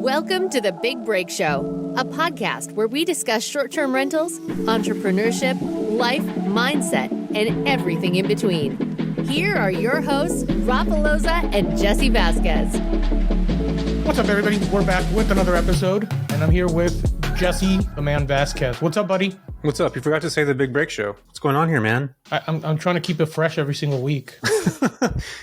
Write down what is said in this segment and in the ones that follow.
Welcome to The Big Break Show, a podcast where we discuss short-term rentals, entrepreneurship, life, mindset, and everything in between. Here are your hosts, Rafa, Loza, and Jesse Vasquez. What's up, everybody? We're back with another episode, and I'm here with Jesse, the man Vasquez. What's up, buddy? What's up? You forgot to say The Big Break Show. What's going on here, man? I'm trying to keep it fresh every single week.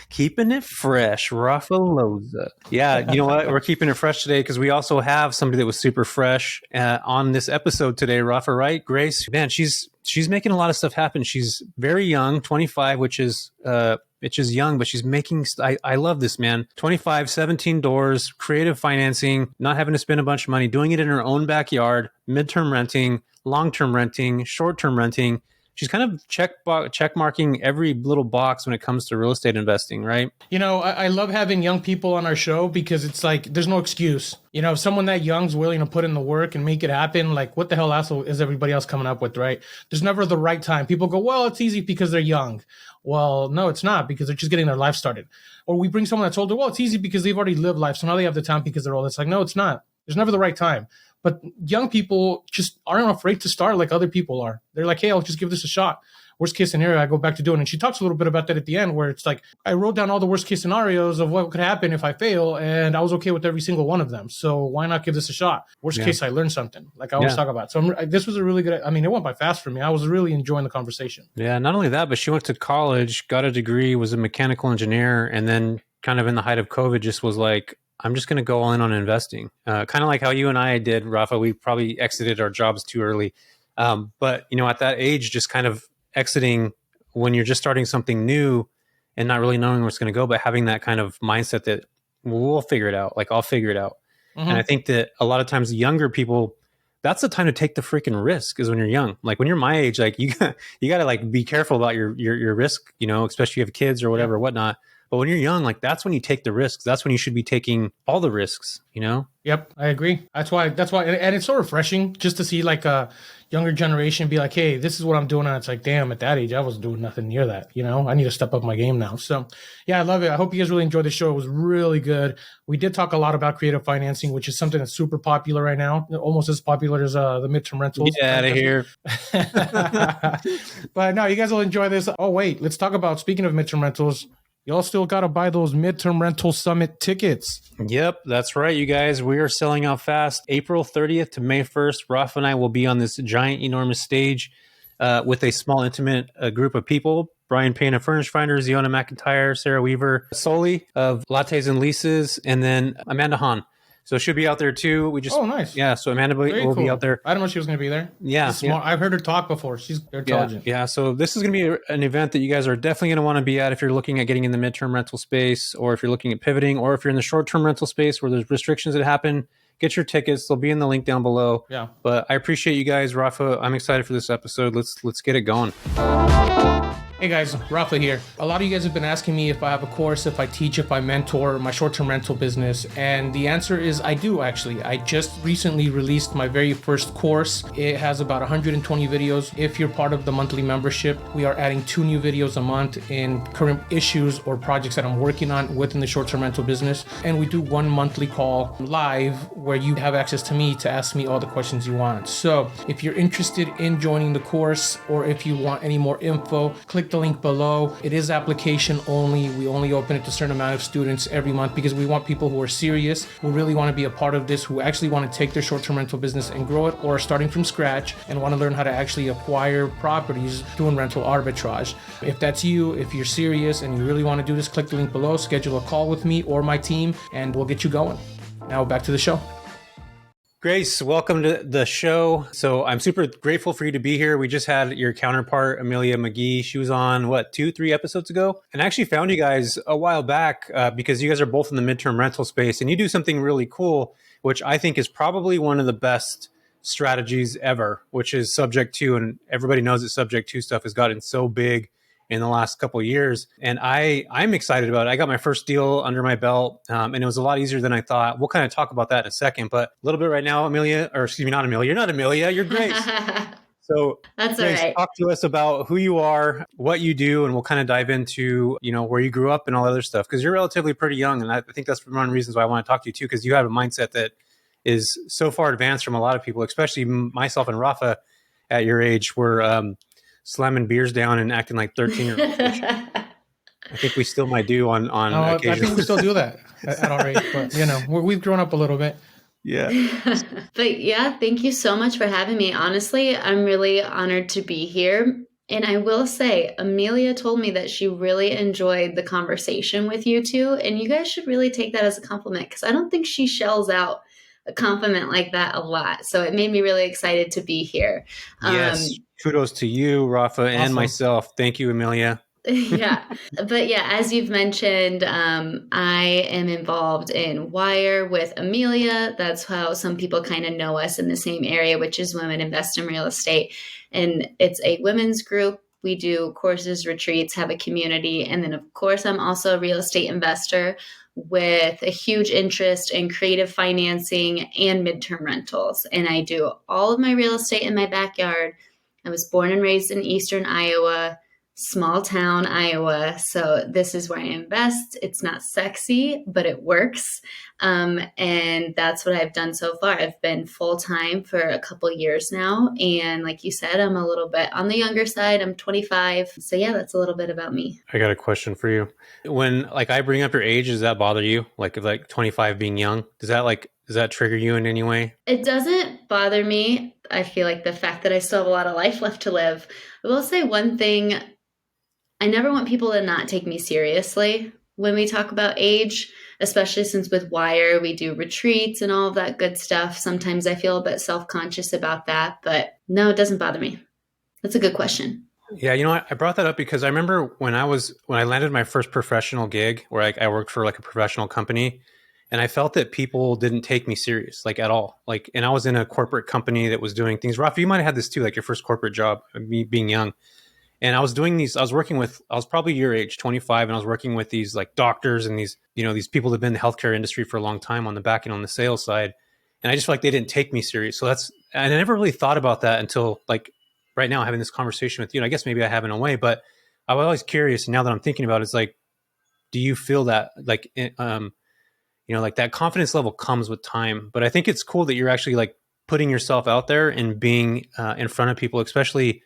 Keeping it fresh, Rafa Loza. Yeah, you know what? We're keeping it fresh today because we also have somebody that was super fresh on this episode today. Rafa, right? Grace, man, she's making a lot of stuff happen. She's very young, 25, which is young, but she's making, I love this, man. 25, 17 doors, creative financing, not having to spend a bunch of money, doing it in her own backyard, midterm renting, long-term renting, short-term renting. She's kind of check marking every little box when it comes to real estate investing, right? You know, I love having young people on our show because it's like, there's no excuse. You know, if someone that young is willing to put in the work and make it happen, like what the hell else is everybody else coming up with, right? There's never the right time. People go, well, it's easy because they're young. Well, no, it's not, because they're just getting their life started. Or we bring someone that's older, well, it's easy because they've already lived life, so now they have the time because they're old. It's like, no, it's not. There's never the right time. But young people just aren't afraid to start like other people are. They're like, hey, I'll just give this a shot. Worst case scenario, I go back to doing it. And she talks a little bit about that at the end, where it's like, I wrote down all the worst case scenarios of what could happen if I fail, and I was okay with every single one of them. So why not give this a shot? Worst case, I learned something, like I always talk about. So this was a really good, I mean, it went by fast for me. I was really enjoying the conversation. Yeah, not only that, but she went to college, got a degree, was a mechanical engineer, and then kind of in the height of COVID just was like, I'm just going to go all in on investing. Kind of like how you and I did, Rafa. We probably exited our jobs too early. But, you know, at that age, just kind of exiting when you're just starting something new and not really knowing where it's going to go, but having that kind of mindset that we'll figure it out. Like, I'll figure it out. Mm-hmm. And I think that a lot of times younger people, that's the time to take the freaking risk, is when you're young. Like when you're my age, like you got to like be careful about your risk, you know, especially if you have kids or whatever, whatnot. But when you're young, like that's when you take the risks. That's when you should be taking all the risks, you know? Yep, I agree. That's why, and it's so refreshing just to see like a younger generation be like, hey, this is what I'm doing. And it's like, damn, at that age, I was doing nothing near that. You know, I need to step up my game now. So yeah, I love it. I hope you guys really enjoyed the show. It was really good. We did talk a lot about creative financing, which is something that's super popular right now. Almost as popular as the midterm rentals. Get out of here. But no, you guys will enjoy this. Oh, wait, let's talk about, speaking of midterm rentals, y'all still got to buy those Midterm Rental Summit tickets. Yep, that's right, you guys. We are selling out fast. April 30th to May 1st, Rafa and I will be on this giant, enormous stage with a small, intimate group of people. Brian Payne of Furnish Finders, Iona McIntyre, Sarah Weaver, Soli of Lattes and Leases, and then Amanda Hahn. So she'll be out there too. Nice. Yeah, so Amanda will be out there. I don't know if she was going to be there. Yeah, I've heard her talk before. She's intelligent. Yeah, so this is going to be an event that you guys are definitely going to want to be at if you're looking at getting in the midterm rental space, or if you're looking at pivoting, or if you're in the short-term rental space where there's restrictions that happen. Get your tickets. They'll be in the link down below. Yeah. But I appreciate you guys, Rafa. I'm excited for this episode. Let's get it going. Hey guys, Rafa here. A lot of you guys have been asking me if I have a course, if I teach, if I mentor my short-term rental business, and the answer is I do actually. I just recently released my very first course. It has about 120 videos. If you're part of the monthly membership, we are adding 2 new videos a month in current issues or projects that I'm working on within the short-term rental business. And we do 1 monthly call live where you have access to me to ask me all the questions you want. So if you're interested in joining the course, or if you want any more info, click the link below. It is application only. We only open it to a certain amount of students every month because we want people who are serious, who really want to be a part of this, who actually want to take their short-term rental business and grow it, or are starting from scratch and want to learn how to actually acquire properties doing rental arbitrage. If that's you, if you're serious and you really want to do this, click the link below, schedule a call with me or my team, and we'll get you going. Now back to the show. Grace, welcome to the show. So I'm super grateful for you to be here. We just had your counterpart, Amelia McGee. She was on, 2-3 episodes ago? And I actually found you guys a while back because you guys are both in the midterm rental space, and you do something really cool, which I think is probably one of the best strategies ever, which is subject to, and everybody knows that subject to stuff has gotten so big in the last couple of years. And I'm excited about it. I got my first deal under my belt, and it was a lot easier than I thought. We'll kind of talk about that in a second, but a little bit right now, Amelia, or excuse me, not Amelia. You're not Amelia, you're Grace. So that's Grace, all right. Talk to us about who you are, what you do, and we'll kind of dive into, where you grew up and all that other stuff. Because you're relatively pretty young, and I think that's one of the reasons why I want to talk to you too, because you have a mindset that is so far advanced from a lot of people, especially myself and Rafa at your age. We're slamming beers down and acting like 13-year-olds. I think we still might do on occasion. I think we still do that at our age, but we've grown up a little bit. Yeah. But yeah, thank you so much for having me. Honestly, I'm really honored to be here. And I will say, Amelia told me that she really enjoyed the conversation with you two. And you guys should really take that as a compliment, because I don't think she shells out a compliment like that a lot. So it made me really excited to be here. Yes. Kudos to you, Rafa, and myself. Thank you, Amelia. Yeah. But yeah, as you've mentioned, I am involved in WIIRE with Amelia. That's how some people kind of know us in the same area, which is Women Invest in Real Estate. And it's a women's group. We do courses, retreats, have a community. And then, of course, I'm also a real estate investor with a huge interest in creative financing and midterm rentals. And I do all of my real estate in my backyard. I was born and raised in Eastern Iowa, small town Iowa. So this is where I invest. It's not sexy, but it works. And that's what I've done so far. I've been full-time for a couple years now. And like you said, I'm a little bit on the younger side. I'm 25. So yeah, that's a little bit about me. I got a question for you. When I bring up your age, does that bother you? Like 25 being young, does that trigger you in any way? It doesn't bother me. I feel like the fact that I still have a lot of life left to live. I will say one thing. I never want people to not take me seriously when we talk about age, especially since with WIIRE, we do retreats and all of that good stuff. Sometimes I feel a bit self-conscious about that, but no, it doesn't bother me. That's a good question. Yeah, I brought that up because I remember when I landed my first professional gig where I worked for a professional company, and I felt that people didn't take me serious, at all. And I was in a corporate company that was doing things. Rafa, you might have had this too, your first corporate job, me being young. And I was I was probably your age, 25, and I was working with these doctors and these people that have been in the healthcare industry for a long time on the back end on the sales side. And I just felt like they didn't take me serious. So and I never really thought about that until right now having this conversation with you. And I guess maybe I have in a way, but I was always curious. And now that I'm thinking about it, it's do you feel that that confidence level comes with time? But I think it's cool that you're actually putting yourself out there and being in front of people, especially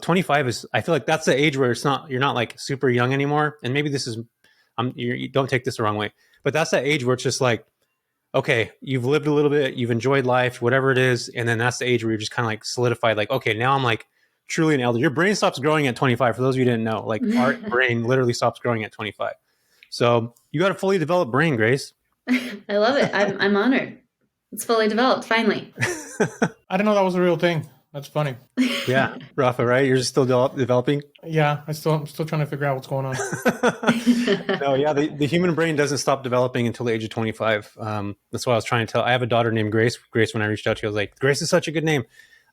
25 is, I feel like that's the age where you're not super young anymore. And maybe this is, you don't take this the wrong way, but that's that age where it's just okay, you've lived a little bit, you've enjoyed life, whatever it is. And then that's the age where you're just kind of solidified, okay, now I'm truly an elder. Your brain stops growing at 25. For those of you who didn't know, our brain literally stops growing at 25. So you got a fully developed brain, Grace. I love it. I'm honored. It's fully developed, finally. I didn't know that was a real thing. That's funny. Yeah. Rafa, right? You're just still developing? Yeah. I'm still trying to figure out what's going on. No, yeah. The human brain doesn't stop developing until the age of 25. That's what I was trying to tell. I have a daughter named Grace. Grace, when I reached out to you, I was like, Grace is such a good name.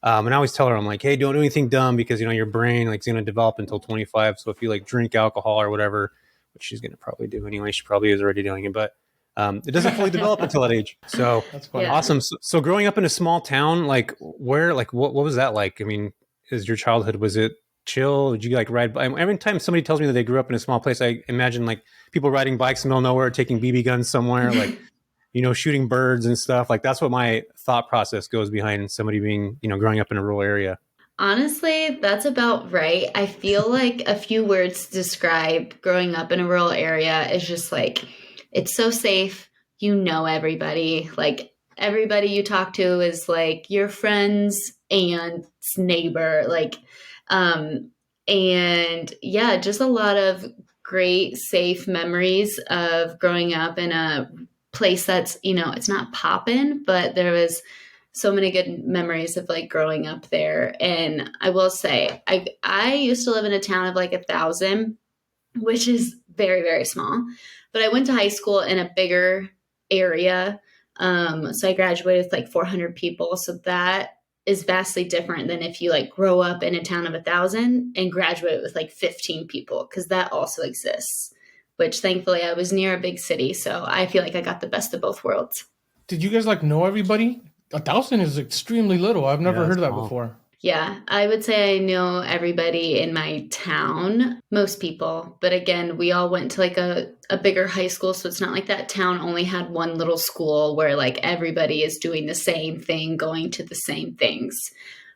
And I always tell her, I'm like, hey, don't do anything dumb because, your brain is going to develop until 25. So if you drink alcohol or whatever, which she's going to probably do anyway, she probably is already doing it, but it doesn't fully develop until that age. So that's funny. Yeah. Awesome. So growing up in a small town, where, what was that like? I mean, is your childhood, was it chill? Did you ride? Every time somebody tells me that they grew up in a small place, I imagine people riding bikes in the middle of nowhere, taking BB guns somewhere, shooting birds and stuff. That's what my thought process goes behind somebody being, growing up in a rural area. Honestly, that's about right. I feel like a few words to describe growing up in a rural area is just it's so safe. Everybody. Everybody you talk to is your friend's aunt's neighbor. And yeah, just a lot of great, safe memories of growing up in a place that's, it's not poppin', but there was so many good memories of growing up there. And I will say, I used to live in a town of 1,000, which is very, very small. But I went to high school in a bigger area. So I graduated with 400 people. So that is vastly different than if you grow up in a town of 1,000 and graduate with 15 people, because that also exists, which thankfully I was near a big city. So I feel like I got the best of both worlds. Did you guys know everybody? 1,000 is extremely little. I've never heard of that before. Yeah, I would say I know everybody in my town, most people. But again, we all went to like a bigger high school. So it's not like that town only had one little school where like everybody is doing the same thing, going to the same things.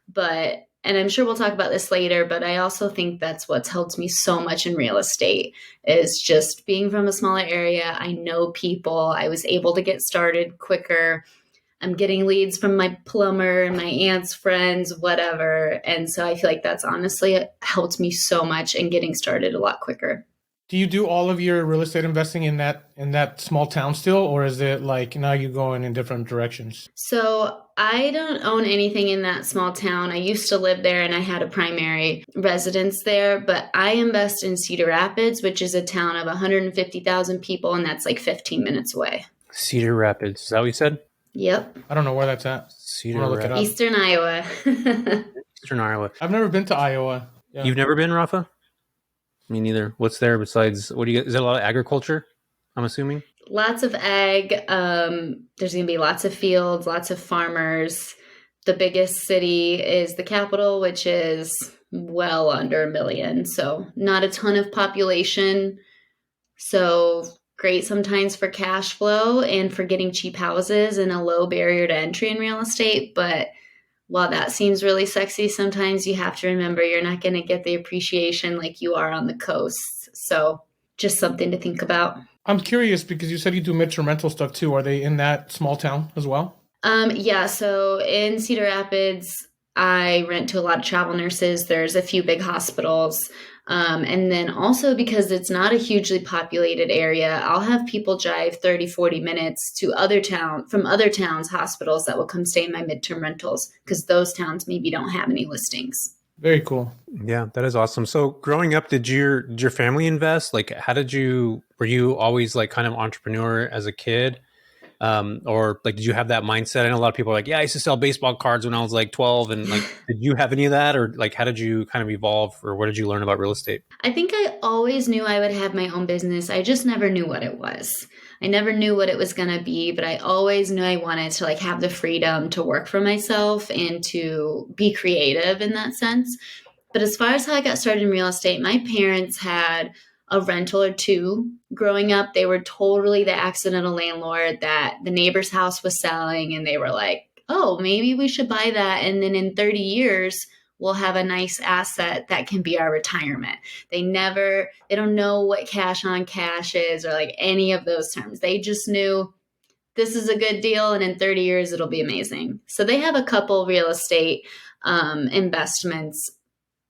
But, and I'm sure we'll talk about this later, but I also think that's what's helped me so much in real estate is just being from a smaller area. I know people, I was able to get started quicker. I'm getting leads from my plumber and my aunt's friends, whatever. And so I feel like that's honestly helped me so much in getting started a lot quicker. Do you do all of your real estate investing in that small town still, or is it like now you're going in different directions? So I don't own anything in that small town. I used to live there and I had a primary residence there, but I invest in Cedar Rapids, which is a town of 150,000 people, and that's like 15 minutes away. Cedar Rapids. Is that what you said? Yep. I don't know where that's at. Cedar I'm gonna look it Rapids. up. Eastern Iowa. Eastern Iowa. I've never been to Iowa. Yeah. You've never been, Rafa? Me neither. What's there besides, what do you get? Is there a lot of agriculture, I'm assuming? Lots of ag. There's going to be lots of fields, lots of farmers. The biggest city is the capital, which is well under 1 million. So not a ton of population. So great sometimes for cash flow and for getting cheap houses and a low barrier to entry in real estate. But while that seems really sexy, sometimes you have to remember you're not going to get the appreciation like you are on the coast. So just something to think about. I'm curious because you said you do midterm rental stuff too. Are they in that small town as well? Yeah, so in Cedar Rapids, I rent to a lot of travel nurses. There's a few big hospitals. And then also because it's not a hugely populated area, I'll have people drive 30, 40 minutes to from other towns, hospitals that will come stay in my midterm rentals because those towns maybe don't have any listings. Very cool. Yeah, that is awesome. So growing up, did your family invest? Like, were you always like kind of entrepreneur as a kid? Or like, did you have that mindset? I know a lot of people are like, yeah, I used to sell baseball cards when I was like 12. And like, did you have any of that? Or like, how did you kind of evolve or what did you learn about real estate? I think I always knew I would have my own business. I just never knew what it was. I never knew what it was going to be, but I always knew I wanted to like have the freedom to work for myself and to be creative in that sense. But as far as how I got started in real estate, my parents had a rental or two. Growing up, they were totally the accidental landlord that the neighbor's house was selling. And they were like, oh, maybe we should buy that. And then in 30 years, we'll have a nice asset that can be our retirement. They don't know what cash on cash is or like any of those terms. They just knew this is a good deal. And in 30 years, it'll be amazing. So they have a couple real estate investments.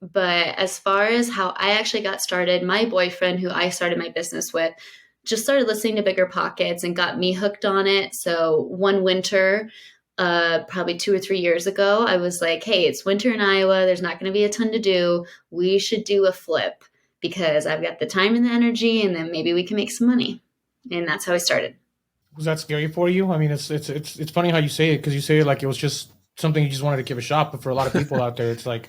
But as far as how I actually got started, my boyfriend, who I started my business with, just started listening to Bigger Pockets and got me hooked on it. So one winter, probably 2 or 3 years ago, I was like, hey, it's winter in Iowa. There's not going to be a ton to do. We should do a flip because I've got the time and the energy, and then maybe we can make some money. And that's how I started. Was that scary for you? I mean, it's funny how you say it because you say it like it was just something you just wanted to give a shot. But for a lot of people out there, it's like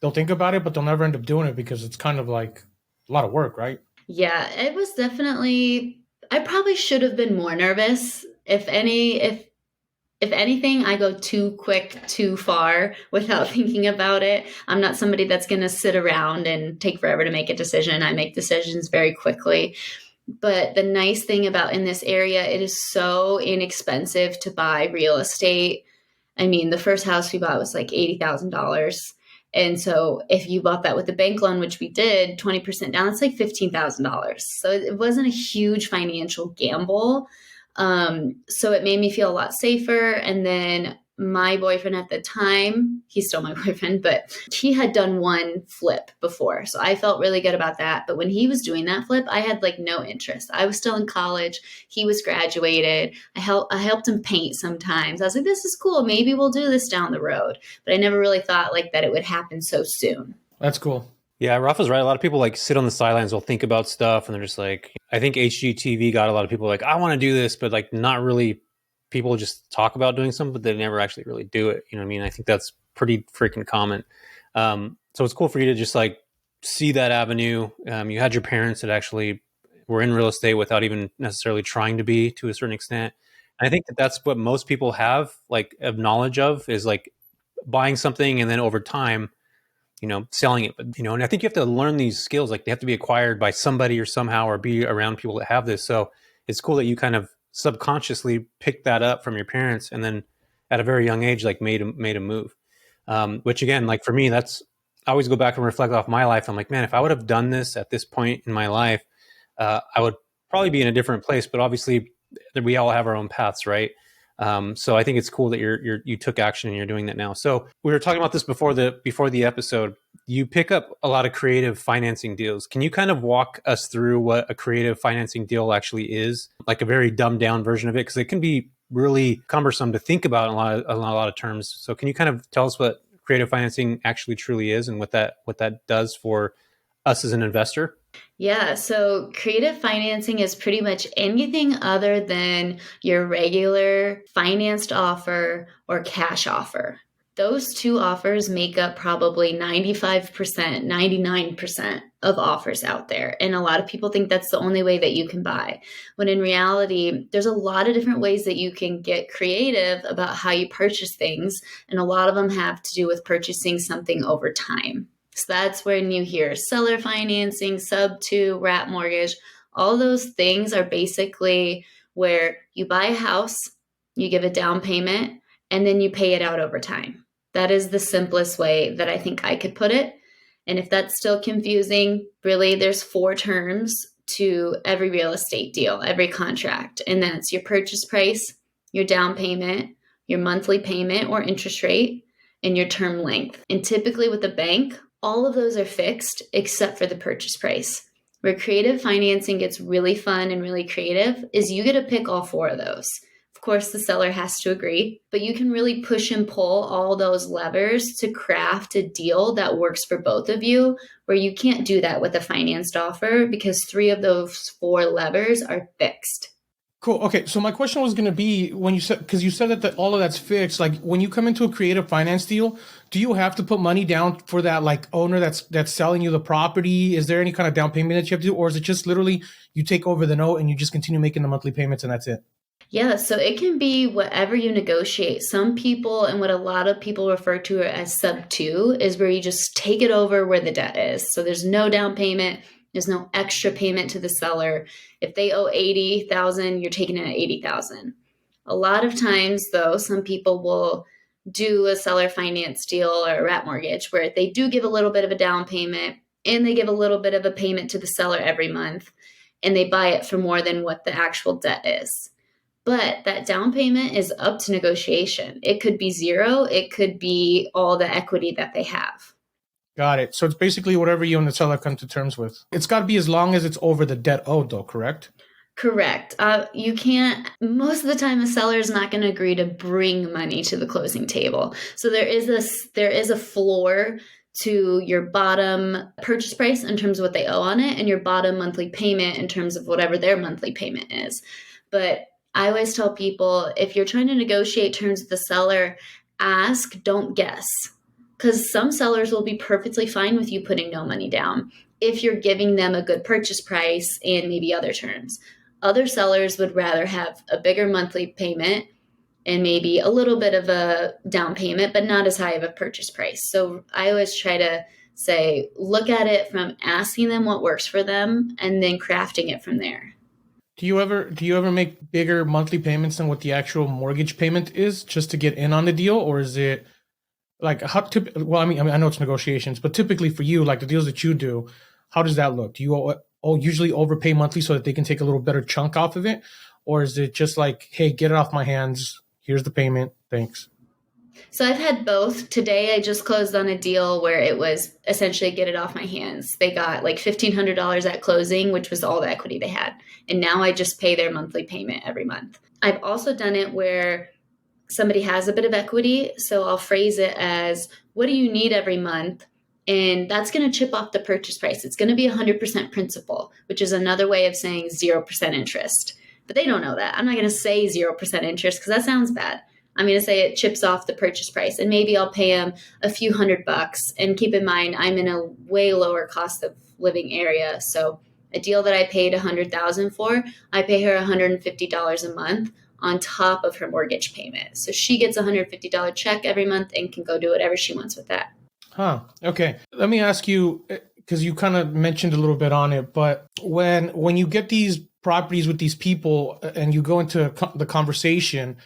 they'll think about it, but they'll never end up doing it because it's kind of like a lot of work, right? Yeah, it was definitely, I probably should have been more nervous. If anything, I go too quick, too far without thinking about it. I'm not somebody that's going to sit around and take forever to make a decision. I make decisions very quickly. But the nice thing about in this area, it is so inexpensive to buy real estate. I mean, the first house we bought was like $80,000. And so if you bought that with a bank loan, which we did, 20% down, it's like $15,000. So it wasn't a huge financial gamble. So it made me feel a lot safer. And then my boyfriend at the time, he's still my boyfriend, but he had done one flip before. So I felt really good about that. But when he was doing that flip, I had like no interest. I was still in college. He was graduated. I helped him paint sometimes. I was like, this is cool. Maybe we'll do this down the road. But I never really thought like that it would happen so soon. That's cool. Yeah, Rafa's right. A lot of people like sit on the sidelines, will think about stuff, and they're just like, I think HGTV got a lot of people like, I want to do this, but like not really. People just talk about doing something, but they never actually really do it. You know what I mean? I think that's pretty freaking common. So it's cool for you to just like see that avenue. You had your parents that actually were in real estate without even necessarily trying to be to a certain extent. And I think that that's what most people have like of knowledge of is like buying something and then over time, selling it. But, and I think you have to learn these skills. Like they have to be acquired by somebody or somehow, or be around people that have this. So it's cool that you kind of subconsciously picked that up from your parents, and then at a very young age, like made a move. Which again, like for me, I always go back and reflect off my life. I'm like, man, if I would have done this at this point in my life, I would probably be in a different place. But obviously, we all have our own paths, right? So I think it's cool that you took action and you're doing that now. So we were talking about this before the episode. You pick up a lot of creative financing deals. Can you kind of walk us through what a creative financing deal actually is? Like a very dumbed down version of it, because it can be really cumbersome to think about in a lot of terms. So can you kind of tell us what creative financing actually truly is and what that does for us as an investor? Yeah, so creative financing is pretty much anything other than your regular financed offer or cash offer. Those two offers make up probably 95%, 99% of offers out there. And a lot of people think that's the only way that you can buy. When in reality, there's a lot of different ways that you can get creative about how you purchase things. And a lot of them have to do with purchasing something over time. So that's when you hear seller financing, sub-2, wrap mortgage. All those things are basically where you buy a house, you give a down payment, and then you pay it out over time. That is the simplest way that I think I could put it. And if that's still confusing, really there's 4 terms to every real estate deal, every contract. And that's your purchase price, your down payment, your monthly payment or interest rate, and your term length. And typically with a bank, all of those are fixed except for the purchase price. Where creative financing gets really fun and really creative is you get to pick all 4 of those. Of course, the seller has to agree, but you can really push and pull all those levers to craft a deal that works for both of you, where you can't do that with a financed offer because 3 of those 4 levers are fixed. Cool. Okay. So my question was going to be because you said that all of that's fixed, like when you come into a creative finance deal, do you have to put money down for that like owner that's selling you the property? Is there any kind of down payment that you have to do? Or is it just literally you take over the note and you just continue making the monthly payments and that's it? Yeah, so it can be whatever you negotiate. Some people, and what a lot of people refer to as sub-2, is where you just take it over where the debt is. So there's no down payment. There's no extra payment to the seller. If they owe $80,000, you're taking it at $80,000. A lot of times, though, some people will do a seller finance deal or a wrap mortgage where they do give a little bit of a down payment and they give a little bit of a payment to the seller every month, and they buy it for more than what the actual debt is. But that down payment is up to negotiation. It could be 0. It could be all the equity that they have. Got it. So it's basically whatever you and the seller come to terms with. It's got to be as long as it's over the debt owed, though, correct? Correct. You can't, most of the time, the seller is not going to agree to bring money to the closing table. So there is a floor to your bottom purchase price in terms of what they owe on it, and your bottom monthly payment in terms of whatever their monthly payment is. But I always tell people, if you're trying to negotiate terms with the seller, ask, don't guess. Because some sellers will be perfectly fine with you putting no money down if you're giving them a good purchase price and maybe other terms. Other sellers would rather have a bigger monthly payment and maybe a little bit of a down payment, but not as high of a purchase price. So I always try to say, look at it from asking them what works for them and then crafting it from there. Do you ever make bigger monthly payments than what the actual mortgage payment is just to get in on the deal? Or is it like I mean, I know it's negotiations, but typically for you, like the deals that you do, how does that look? Do you usually overpay monthly so that they can take a little better chunk off of it? Or is it just like, hey, get it off my hands. Here's the payment. Thanks. So I've had both. Today, I just closed on a deal where it was essentially get it off my hands. They got like $1,500 at closing, which was all the equity they had. And now I just pay their monthly payment every month. I've also done it where somebody has a bit of equity. So I'll phrase it as, what do you need every month? And that's going to chip off the purchase price. It's going to be 100% principal, which is another way of saying 0% interest. But they don't know that. I'm not going to say 0% interest because that sounds bad. I'm going to say it chips off the purchase price, and maybe I'll pay them a few $100. And keep in mind, I'm in a way lower cost of living area. So a deal that I paid $100,000 for, I pay her $150 a month. on top of her mortgage payment. So she gets a $150 check every month and can go do whatever she wants with that. Huh. Okay. Let me ask you, because you kind of mentioned a little bit on it, but when you get these properties with these people and you go into the conversation,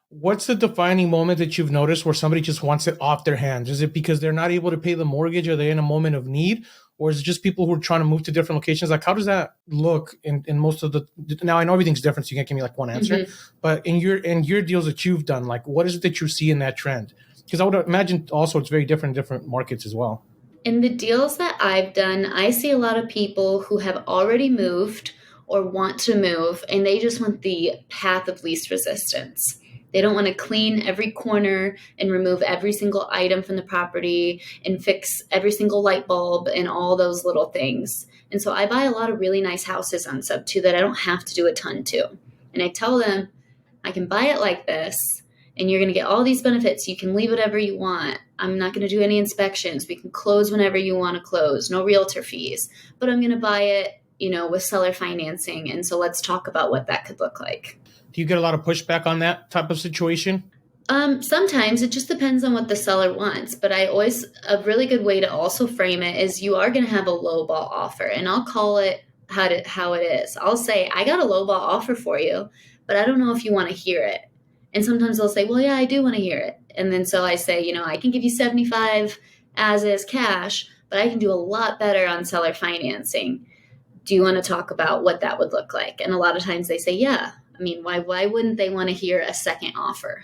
what's the defining moment that you've noticed where somebody just wants it off their hands? Is it because they're not able to pay the mortgage? Are they in a moment of need? Or is it just people who are trying to move to different locations? Like, how does that look in most of the, now I know everything's different, so you can't give me like one answer, but in your deals that you've done, like what is it that you see in that trend? Because I would imagine also it's very different in different markets as well. In the deals that I've done, I see a lot of people who have already moved or want to move, and they just want the path of least resistance. They don't want to clean every corner and remove every single item from the property and fix every single light bulb and all those little things. And so I buy a lot of really nice houses on Sub2 that I don't have to do a ton to. And I tell them, I can buy it like this, and you're going to get all these benefits. You can leave whatever you want. I'm not going to do any inspections. We can close whenever you want to close. No realtor fees. But I'm going to buy it, with seller financing. And so let's talk about what that could look like. Do you get a lot of pushback on that type of situation? Sometimes it just depends on what the seller wants. But a really good way to also frame it is you are going to have a lowball offer. And I'll call it how it is. I'll say, I got a lowball offer for you, but I don't know if you want to hear it. And sometimes they'll say, well, yeah, I do want to hear it. And then so I say, I can give you 75 as is cash, but I can do a lot better on seller financing. Do you want to talk about what that would look like? And a lot of times they say, yeah. I mean, why wouldn't they want to hear a second offer?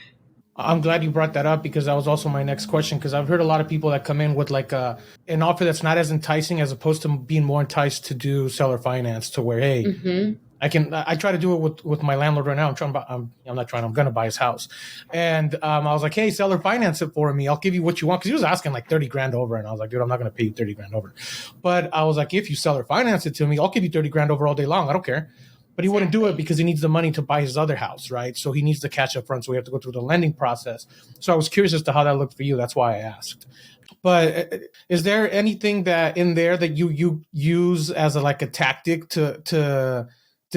I'm glad you brought that up because that was also my next question, because I've heard a lot of people that come in with like an offer that's not as enticing as opposed to being more enticed to do seller finance to where, hey, I try to do it with my landlord right now. I'm going to buy his house. And I was like, hey, seller finance it for me. I'll give you what you want. Cause he was asking like 30 grand over. And I was like, dude, I'm not going to pay you 30 grand over. But I was like, if you seller finance it to me, I'll give you 30 grand over all day long. I don't care. But he wouldn't do it because he needs the money to buy his other house, right? So he needs the cash up front. So we have to go through the lending process. So I was curious as to how that looked for you. That's why I asked. But is there anything that in there that you use as a tactic to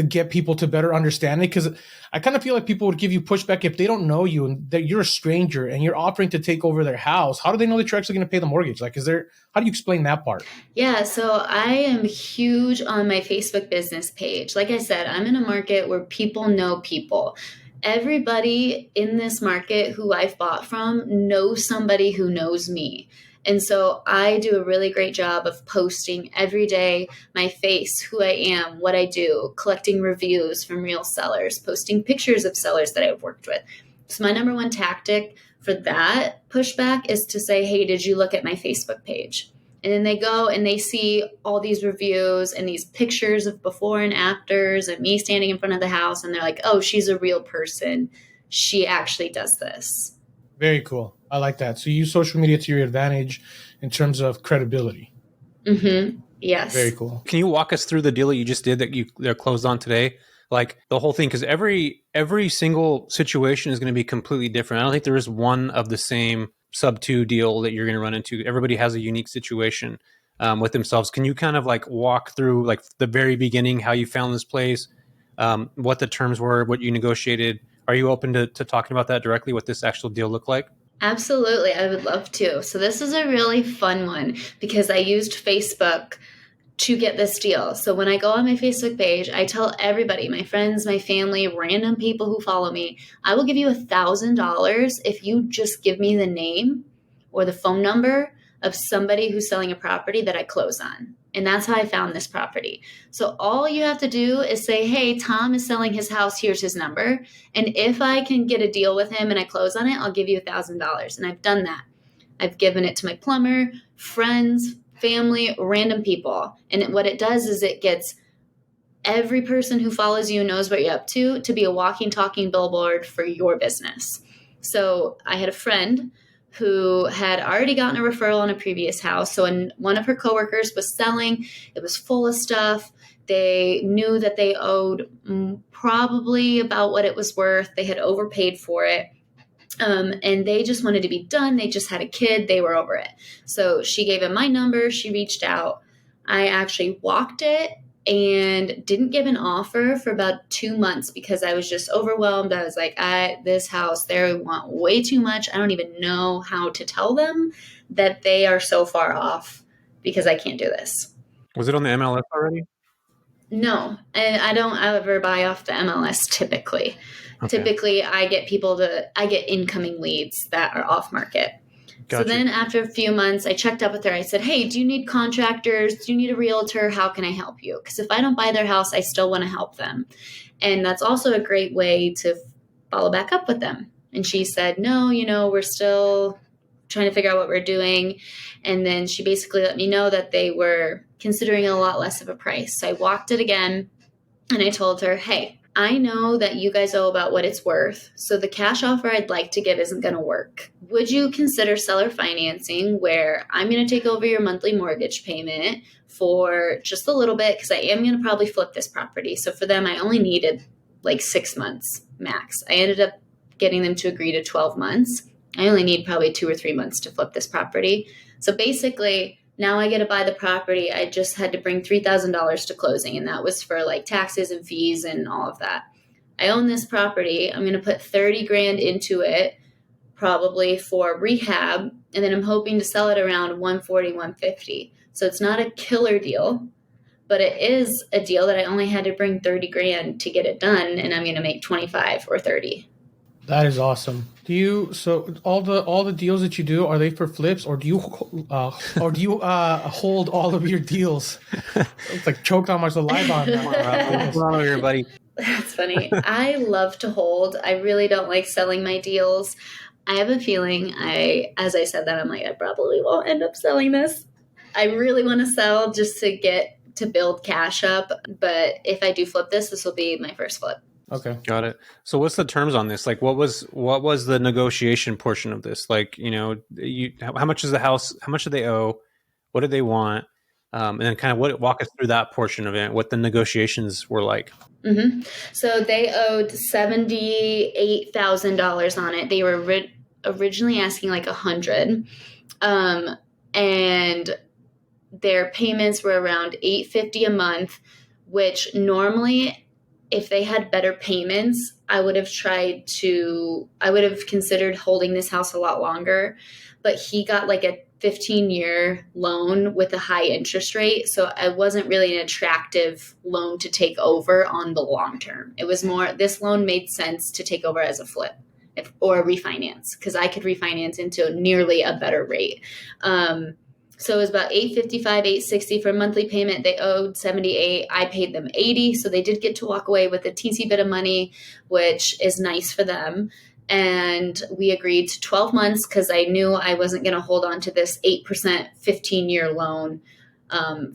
get people to better understand it? Because I kind of feel like people would give you pushback if they don't know you and that you're a stranger and you're offering to take over their house. How do they know that you're actually going to pay the mortgage? How do you explain that part? Yeah, so I am huge on my Facebook business page. Like I said, I'm in a market where people know people. Everybody in this market who I've bought from knows somebody who knows me. And so I do a really great job of posting every day my face, who I am, what I do, collecting reviews from real sellers, posting pictures of sellers that I've worked with. So my number one tactic for that pushback is to say, hey, did you look at my Facebook page? And then they go and they see all these reviews and these pictures of before and afters and me standing in front of the house. And they're like, oh, she's a real person. She actually does this. Very cool. I like that. So you use social media to your advantage in terms of credibility. Mm-hmm. Yes. Very cool. Can you walk us through the deal that you just did they're closed on today? Like the whole thing, because every single situation is going to be completely different. I don't think there is one of the same Sub2 deal that you're going to run into. Everybody has a unique situation with themselves. Can you kind of walk through the very beginning, how you found this place, what the terms were, what you negotiated? Are you open to talking about that directly, what this actual deal looked like? Absolutely. I would love to. So this is a really fun one because I used Facebook to get this deal. So when I go on my Facebook page, I tell everybody, my friends, my family, random people who follow me, I will give you $1,000 if you just give me the name or the phone number of somebody who's selling a property that I close on. And that's how I found this property. So all you have to do is say, hey, Tom is selling his house. Here's his number. And if I can get a deal with him and I close on it, I'll give you $1,000. And I've done that. I've given it to my plumber, friends, family, random people. And what it does is it gets every person who follows you and knows what you're up to be a walking, talking billboard for your business. So I had a friend who had already gotten a referral on a previous house. So when one of her coworkers was selling, it was full of stuff. They knew that they owed probably about what it was worth. They had overpaid for it. And they just wanted to be done. They just had a kid. They were over it. So she gave him my number. She reached out. I actually walked it and didn't give an offer for about 2 months because I was just overwhelmed. I was like, this house, they want way too much. I don't even know how to tell them that they are so far off because I can't do this. Was it on the MLS already? No, and I don't ever buy off the MLS typically. Okay. Typically, I get incoming leads that are off market. Gotcha. So then after a few months, I checked up with her. I said, hey, do you need contractors? Do you need a realtor? How can I help you? Because if I don't buy their house, I still want to help them. And that's also a great way to follow back up with them. And she said, no, we're still trying to figure out what we're doing. And then she basically let me know that they were considering a lot less of a price. So I walked it again and I told her, hey, I know that you guys owe about what it's worth, so the cash offer I'd like to give isn't going to work. Would you consider seller financing where I'm going to take over your monthly mortgage payment for just a little bit because I am going to probably flip this property. So for them, I only needed like 6 months max. I ended up getting them to agree to 12 months. I only need probably 2 or 3 months to flip this property. So basically, now I get to buy the property. I just had to bring $3,000 to closing, and that was for like taxes and fees and all of that. I own this property. I'm going to put 30 grand into it, probably for rehab, and then I'm hoping to sell it around 140, 150. So it's not a killer deal, but it is a deal that I only had to bring 30 grand to get it done, and I'm going to make 25 or 30. That is awesome. So all the deals that you do, are they for flips, or do you hold all of your deals? It's like choked on my saliva on that. What's wrong with your buddy? That's funny. I love to hold. I really don't like selling my deals. I have a feeling as I said that, I'm like, I probably won't end up selling this. I really want to sell just to build cash up. But if I do flip this will be my first flip. Okay. Got it. So what's the terms on this? Like what was the negotiation portion of this? Like, how much is the house? How much do they owe? What do they want? And then kind of walk us through that portion of it, what the negotiations were like. Mm-hmm. So they owed $78,000 on it. They were originally asking like $100,000. And their payments were around $850 a month, which normally, if they had better payments, I would have considered holding this house a lot longer, but he got like a 15-year loan with a high interest rate. So it wasn't really an attractive loan to take over on the long term. It was more, this loan made sense to take over as a flip or a refinance, because I could refinance into nearly a better rate. So it was about $855, $860 for a monthly payment. They owed $78. I paid them $80. So they did get to walk away with a teensy bit of money, which is nice for them. And we agreed to 12 months because I knew I wasn't going to hold on to this 8% 15-year loan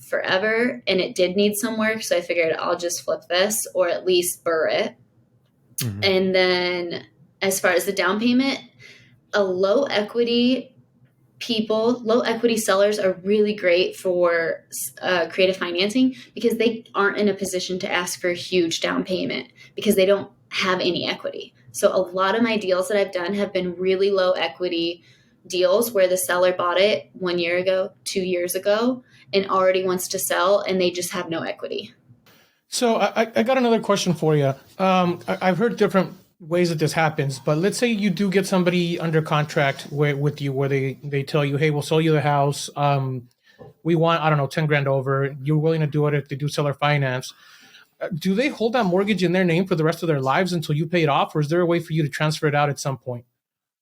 forever. And it did need some work. So I figured I'll just flip this or at least BRRRR it. Mm-hmm. And then as far as the down payment, low equity sellers are really great for creative financing because they aren't in a position to ask for a huge down payment because they don't have any equity. So a lot of my deals that I've done have been really low equity deals where the seller bought it 1 year ago, 2 years ago, and already wants to sell, and they just have no equity. So I got another question for you. I've heard different ways that this happens, but let's say you do get somebody under contract with you where they tell you, hey, we'll sell you the house. We want, I don't know, 10 grand over. You're willing to do it if they do seller finance. Do they hold that mortgage in their name for the rest of their lives until you pay it off? Or is there a way for you to transfer it out at some point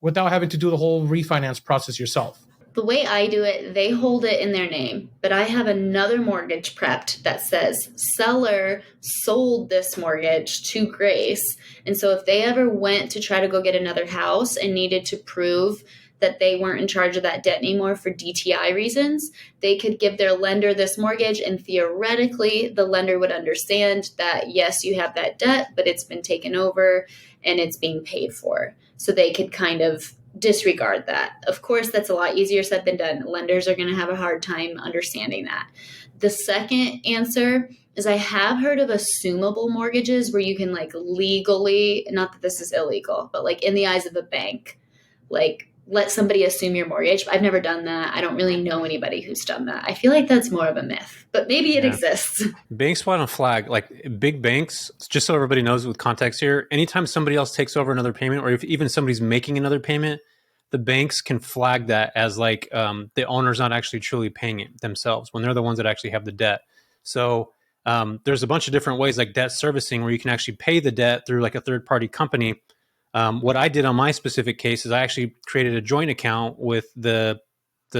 without having to do the whole refinance process yourself? The way I do it, they hold it in their name, but I have another mortgage prepped that says seller sold this mortgage to Grace. And so if they ever went to try to go get another house and needed to prove that they weren't in charge of that debt anymore for DTI reasons, they could give their lender this mortgage, and theoretically the lender would understand that, yes, you have that debt, but it's been taken over and it's being paid for. So they could kind of disregard that. Of course, that's a lot easier said than done. Lenders are going to have a hard time understanding that. The second answer is I have heard of assumable mortgages where you can like legally, not that this is illegal, but like in the eyes of a bank, like let somebody assume your mortgage. I've never done that. I don't really know anybody who's done that. I feel like that's more of a myth, but maybe it exists. Banks want to flag, like big banks, just so everybody knows with context here, anytime somebody else takes over another payment, or if even somebody's making another payment, the banks can flag that as like the owner's not actually truly paying it themselves when they're the ones that actually have the debt. So there's a bunch of different ways like debt servicing where you can actually pay the debt through like a third party company. What I did on my specific case is I actually created a joint account with the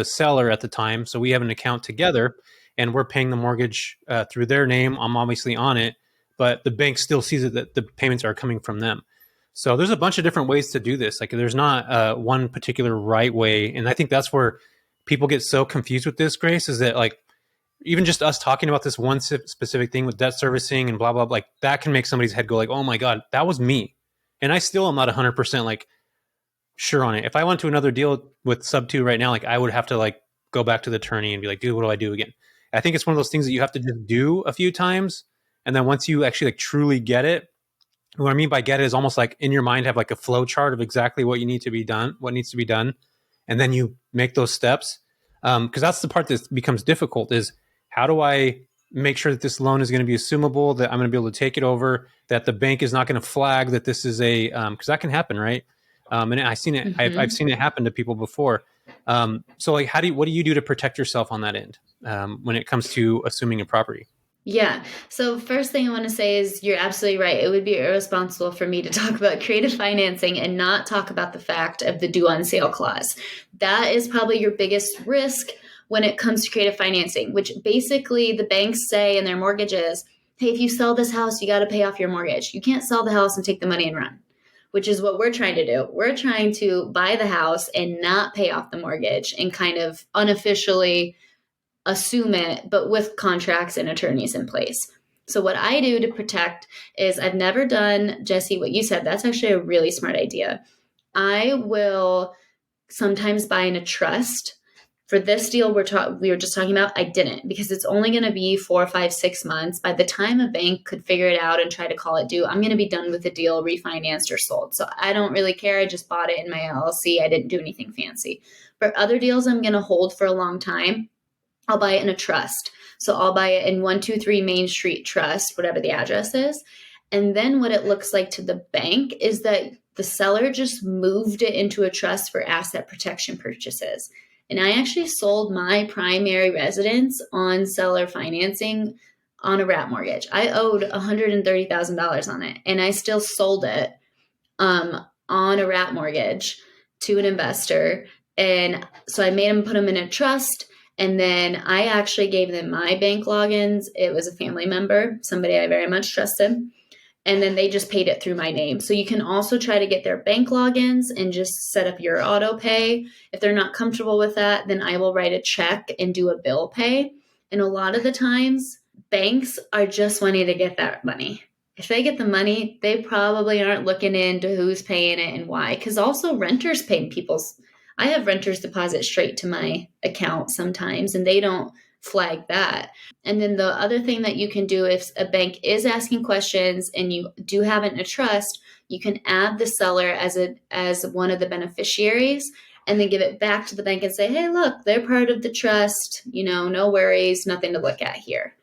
seller at the time. So we have an account together and we're paying the mortgage through their name. I'm obviously on it, but the bank still sees it that the payments are coming from them. So there's a bunch of different ways to do this. Like there's not one particular right way. And I think that's where people get so confused with this, Grace, is that like, even just us talking about this one specific thing with debt servicing and blah, blah, blah, like that can make somebody's head go like, oh my God, that was me. And I still am not 100% like sure on it. If I went to another deal with sub 2 right now, like I would have to like go back to the attorney and be like, dude, what do I do again? I think it's one of those things that you have to just do a few times. And then once you actually like truly get it, what I mean by get it is almost like in your mind have like a flow chart of exactly what you need to be done, what needs to be done. And then you make those steps. Because that's the part that becomes difficult is how do I make sure that this loan is going to be assumable, that I'm going to be able to take it over, that the bank is not going to flag that this is a, because that can happen, right? And I've seen it, I've seen it happen to people before. So like, what do you do to protect yourself on that end when it comes to assuming a property? Yeah. So first thing I want to say is you're absolutely right. It would be irresponsible for me to talk about creative financing and not talk about the fact of the due on sale clause. That is probably your biggest risk when it comes to creative financing, which basically the banks say in their mortgages, hey, if you sell this house, you got to pay off your mortgage. You can't sell the house and take the money and run, which is what we're trying to do. We're trying to buy the house and not pay off the mortgage and kind of unofficially assume it, but with contracts and attorneys in place. So what I do to protect is I've never done, Jesse, what you said. That's actually a really smart idea. I will sometimes buy in a trust. For this deal we were just talking about, I didn't because it's only going to be 4, 5, 6 months. By the time a bank could figure it out and try to call it due, I'm going to be done with the deal, refinanced or sold. So I don't really care. I just bought it in my LLC. I didn't do anything fancy. For other deals I'm going to hold for a long time, I'll buy it in a trust. So I'll buy it in 123 Main Street Trust, whatever the address is. And then what it looks like to the bank is that the seller just moved it into a trust for asset protection purchases. And I actually sold my primary residence on seller financing on a wrap mortgage. I owed $130,000 on it, and I still sold it on a wrap mortgage to an investor. And so I made him put them in a trust. And then I actually gave them my bank logins. It was a family member, somebody I very much trusted. And then they just paid it through my name. So you can also try to get their bank logins and just set up your auto pay. If they're not comfortable with that, then I will write a check and do a bill pay. And a lot of the times, banks are just wanting to get that money. If they get the money, they probably aren't looking into who's paying it and why. Because also renters pay I have renters deposit straight to my account sometimes, and they don't flag that. And then the other thing that you can do if a bank is asking questions and you do have it in a trust, you can add the seller as one of the beneficiaries and then give it back to the bank and say, hey, look, they're part of the trust, no worries, nothing to look at here.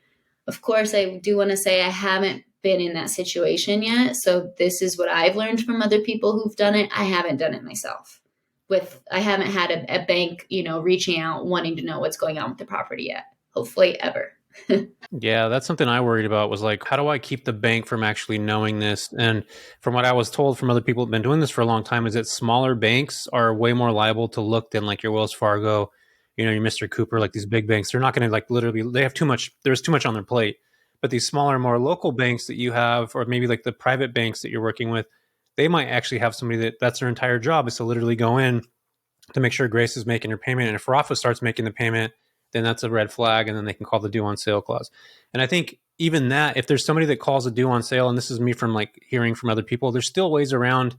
Of course, I do want to say I haven't been in that situation yet. So this is what I've learned from other people who've done it. I haven't done it myself. I haven't had a bank, reaching out, wanting to know what's going on with the property yet. Hopefully ever. Yeah, that's something I worried about was like, how do I keep the bank from actually knowing this? And from what I was told from other people who've been doing this for a long time is that smaller banks are way more liable to look than like your Wells Fargo, your Mr. Cooper, like these big banks. They're not going to like literally, there's too much on their plate. But these smaller, more local banks that you have, or maybe like the private banks that you're working with, they might actually have somebody that's their entire job is to literally go in to make sure Grace is making her payment. And if Rafa starts making the payment, then that's a red flag, and then they can call the due on sale clause. And I think even that, if there's somebody that calls a due on sale, and this is me from like hearing from other people, there's still ways around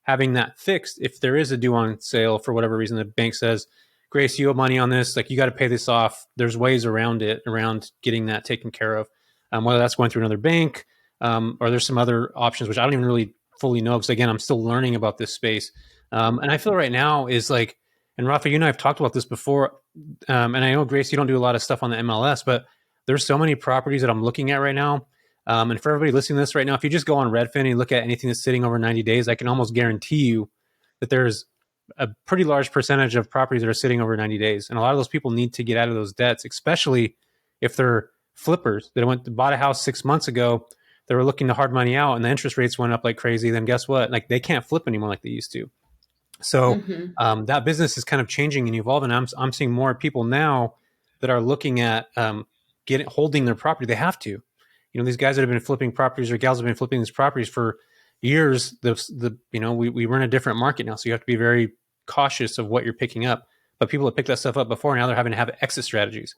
having that fixed. If there is a due on sale for whatever reason, the bank says, Grace, you owe money on this, like you got to pay this off. There's ways around it, around getting that taken care of, whether that's going through another bank or there's some other options, which I don't even really fully know because again, I'm still learning about this space. And I feel right now is like, and Rafa, you and I have talked about this before. And I know, Grace, you don't do a lot of stuff on the MLS, but there's so many properties that I'm looking at right now. And for everybody listening to this right now, if you just go on Redfin and look at anything that's sitting over 90 days, I can almost guarantee you that there's a pretty large percentage of properties that are sitting over 90 days. And a lot of those people need to get out of those debts, especially if they're flippers that bought a house 6 months ago. They were looking to hard money out and the interest rates went up like crazy. Then guess what? Like they can't flip anymore like they used to. So that business is kind of changing and evolving. I'm seeing more people now that are looking at holding their property. They have to. These guys that have been flipping properties or gals have been flipping these properties for years. We run a different market now, so you have to be very cautious of what you're picking up. But people have picked that stuff up before. Now they're having to have exit strategies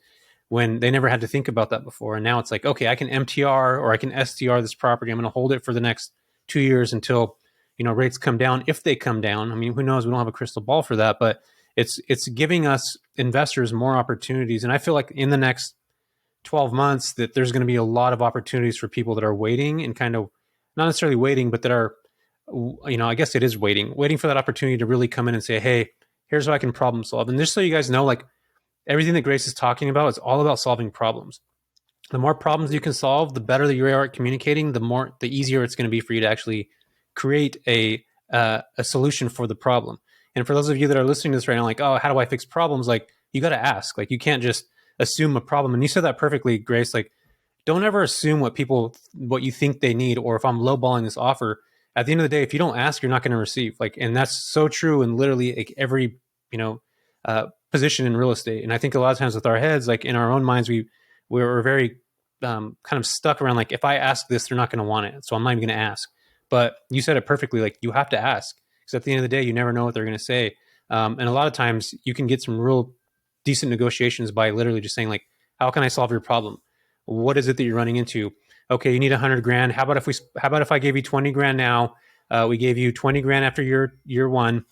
when they never had to think about that before. And now it's like, okay, I can MTR or I can STR this property. I'm going to hold it for the next 2 years until rates come down, if they come down. I mean, who knows? We don't have a crystal ball for that, but it's giving us investors more opportunities. And I feel like in the next 12 months that there's going to be a lot of opportunities for people that are waiting and kind of not necessarily waiting, but that are, I guess it is waiting for that opportunity to really come in and say, hey, here's how I can problem solve. And just so you guys know, like everything that Grace is talking about is all about solving problems. The more problems you can solve, the better that you are at communicating, the easier it's going to be for you to actually create a solution for the problem. And for those of you that are listening to this right now, like, oh, how do I fix problems? Like you got to ask. Like you can't just assume a problem. And you said that perfectly, Grace. Like don't ever assume what you think they need, or if I'm lowballing this offer. At the end of the day, if you don't ask, you're not going to receive. Like, and that's so true in literally like every position in real estate. And I think a lot of times with our heads, like in our own minds, we're very kind of stuck around like, if I ask this, they're not going to want it, so I'm not even going to ask. But you said it perfectly. Like you have to ask, because at the end of the day, you never know what they're going to say. And a lot of times you can get some real decent negotiations by literally just saying like, how can I solve your problem? What is it that you're running into? Okay, you need $100,000. How about if I gave you 20 grand now? We gave you 20 grand after year one.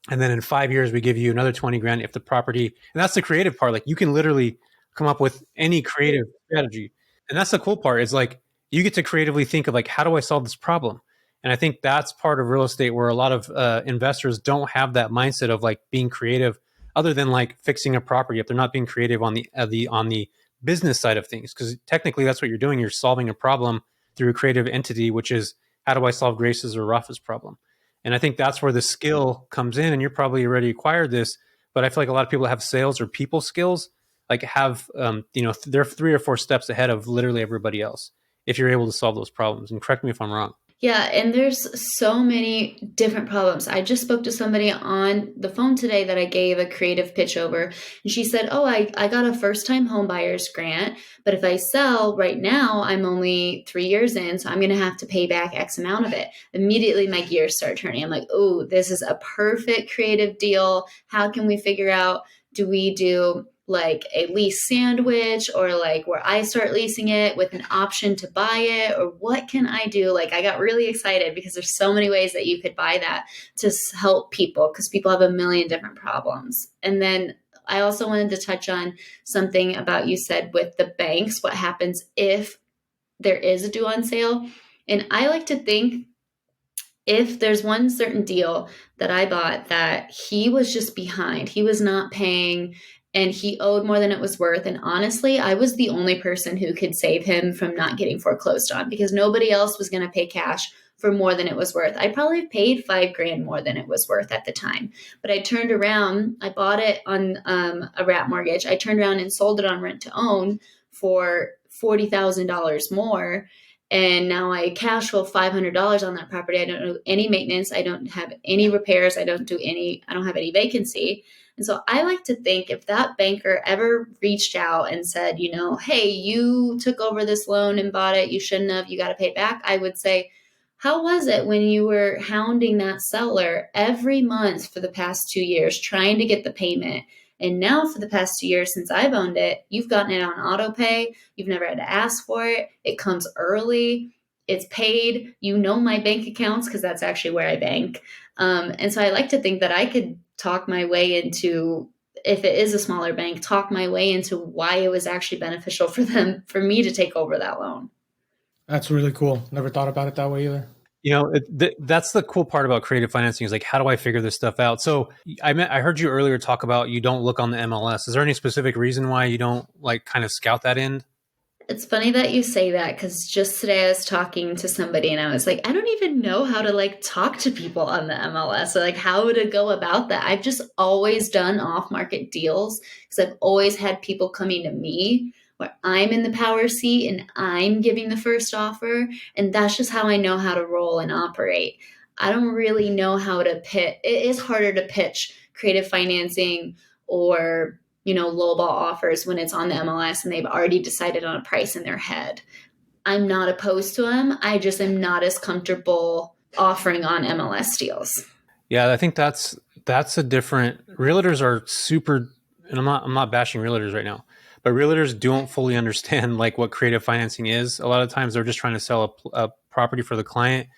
And then in 5 years, we give you another 20 grand if the property, and that's the creative part. Like you can literally come up with any creative strategy. And that's the cool part is like, you get to creatively think of like, how do I solve this problem? And I think that's part of real estate where a lot of investors don't have that mindset of like being creative, other than like fixing a property. If they're not being creative on the business side of things, because technically that's what you're doing. You're solving a problem through a creative entity, which is how do I solve Grace's or Rafa's problem? And I think that's where the skill comes in. And you're probably already acquired this, but I feel like a lot of people that have sales or people skills like have they're 3 or 4 steps ahead of literally everybody else if you're able to solve those problems. And correct me if I'm wrong. Yeah, and there's so many different problems. I just spoke to somebody on the phone today that I gave a creative pitch over, and she said, oh, I got a first-time home buyer's grant, but if I sell right now, I'm only 3 years in, so I'm going to have to pay back X amount of it. Immediately, my gears start turning. I'm like, oh, this is a perfect creative deal. How can we figure out, do we do like a lease sandwich, or like where I start leasing it with an option to buy it, or what can I do? Like I got really excited because there's so many ways that you could buy that to help people, because people have a million different problems. And then I also wanted to touch on something about you said with the banks, what happens if there is a due on sale. And I like to think if there's one certain deal that I bought that he was just behind, he was not paying, and he owed more than it was worth. And honestly, I was the only person who could save him from not getting foreclosed on, because nobody else was going to pay cash for more than it was worth. I probably paid $5,000 more than it was worth at the time. But I turned around, I bought it on a wrap mortgage. I turned around and sold it on rent to own for $40,000 more. And now I cash flow $500 on that property. I don't do any maintenance. I don't have any repairs. I don't have any vacancy. And so I like to think if that banker ever reached out and said, hey, you took over this loan and bought it, you shouldn't have, you got to pay it back. I would say, how was it when you were hounding that seller every month for the past 2 years, trying to get the payment? And now for the past 2 years since I've owned it, you've gotten it on auto pay. You've never had to ask for it. It comes early. It's paid. My bank accounts, because that's actually where I bank. And so I like to think that I could talk my way into, if it is a smaller bank, talk my way into why it was actually beneficial for me to take over that loan. That's really cool. Never thought about it that way either. That's the cool part about creative financing is like, how do I figure this stuff out? So I heard you earlier talk about you don't look on the MLS. Is there any specific reason why you don't like kind of scout that end? It's funny that you say that because just today I was talking to somebody and I was like, I don't even know how to like talk to people on the MLS or like how to go about that. I've just always done off-market deals because I've always had people coming to me where I'm in the power seat and I'm giving the first offer. And that's just how I know how to roll and operate. I don't really know how to pitch. It is harder to pitch creative financing or lowball offers when it's on the MLS and they've already decided on a price in their head. I'm not opposed to them. I just am not as comfortable offering on MLS deals. Yeah, I think that's a different. Realtors are super, and I'm not bashing realtors right now, but realtors don't fully understand like what creative financing is. A lot of times they're just trying to sell a property for the client.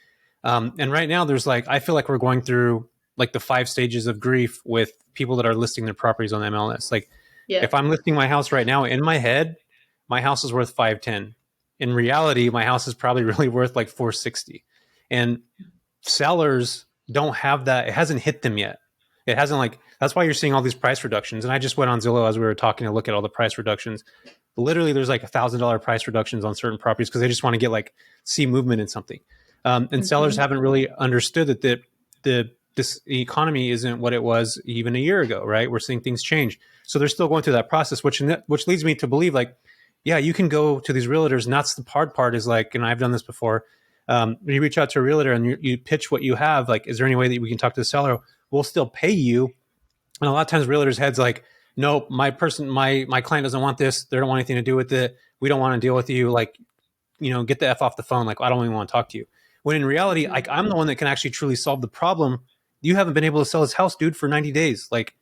And right now there's like, I feel like we're going through like the 5 stages of grief with people that are listing their properties on the MLS. Like, if I'm listing my house right now, in my head, my house is worth 510. In reality, my house is probably really worth like 460. And sellers don't have that. It hasn't hit them yet. It hasn't like, that's why you're seeing all these price reductions. And I just went on Zillow as we were talking to look at all the price reductions. Literally, there's like $1,000 price reductions on certain properties because they just want to get like see movement in something. And sellers haven't really understood that this economy isn't what it was even a year ago, right? We're seeing things change. So they're still going through that process, which leads me to believe like, yeah, you can go to these realtors. And that's the hard part is like, and I've done this before. You reach out to a realtor and you pitch what you have. Like, is there any way that we can talk to the seller? We'll still pay you. And a lot of times realtors' heads like, no, my client doesn't want this. They don't want anything to do with it. We don't want to deal with you. Like, get the F off the phone. Like, I don't even want to talk to you. When in reality, like I'm the one that can actually truly solve the problem. You haven't been able to sell this house, dude, for 90 days. Like,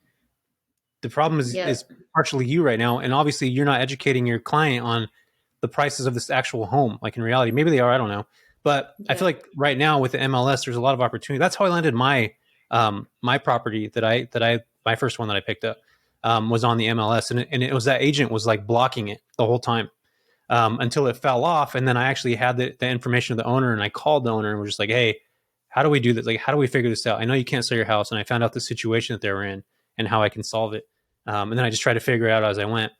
the problem is partially you right now. And obviously you're not educating your client on the prices of this actual home. Like in reality, maybe they are, I don't know. But I feel like right now with the MLS, there's a lot of opportunity. That's how I landed my property that my first one that I picked up was on the MLS. And it was that agent was like blocking it the whole time until it fell off. And then I actually had the information of the owner and I called the owner and was just like, hey, how do we do this? Like, how do we figure this out? I know you can't sell your house. And I found out the situation that they were in and how I can solve it. And then I just tried to figure it out as I went.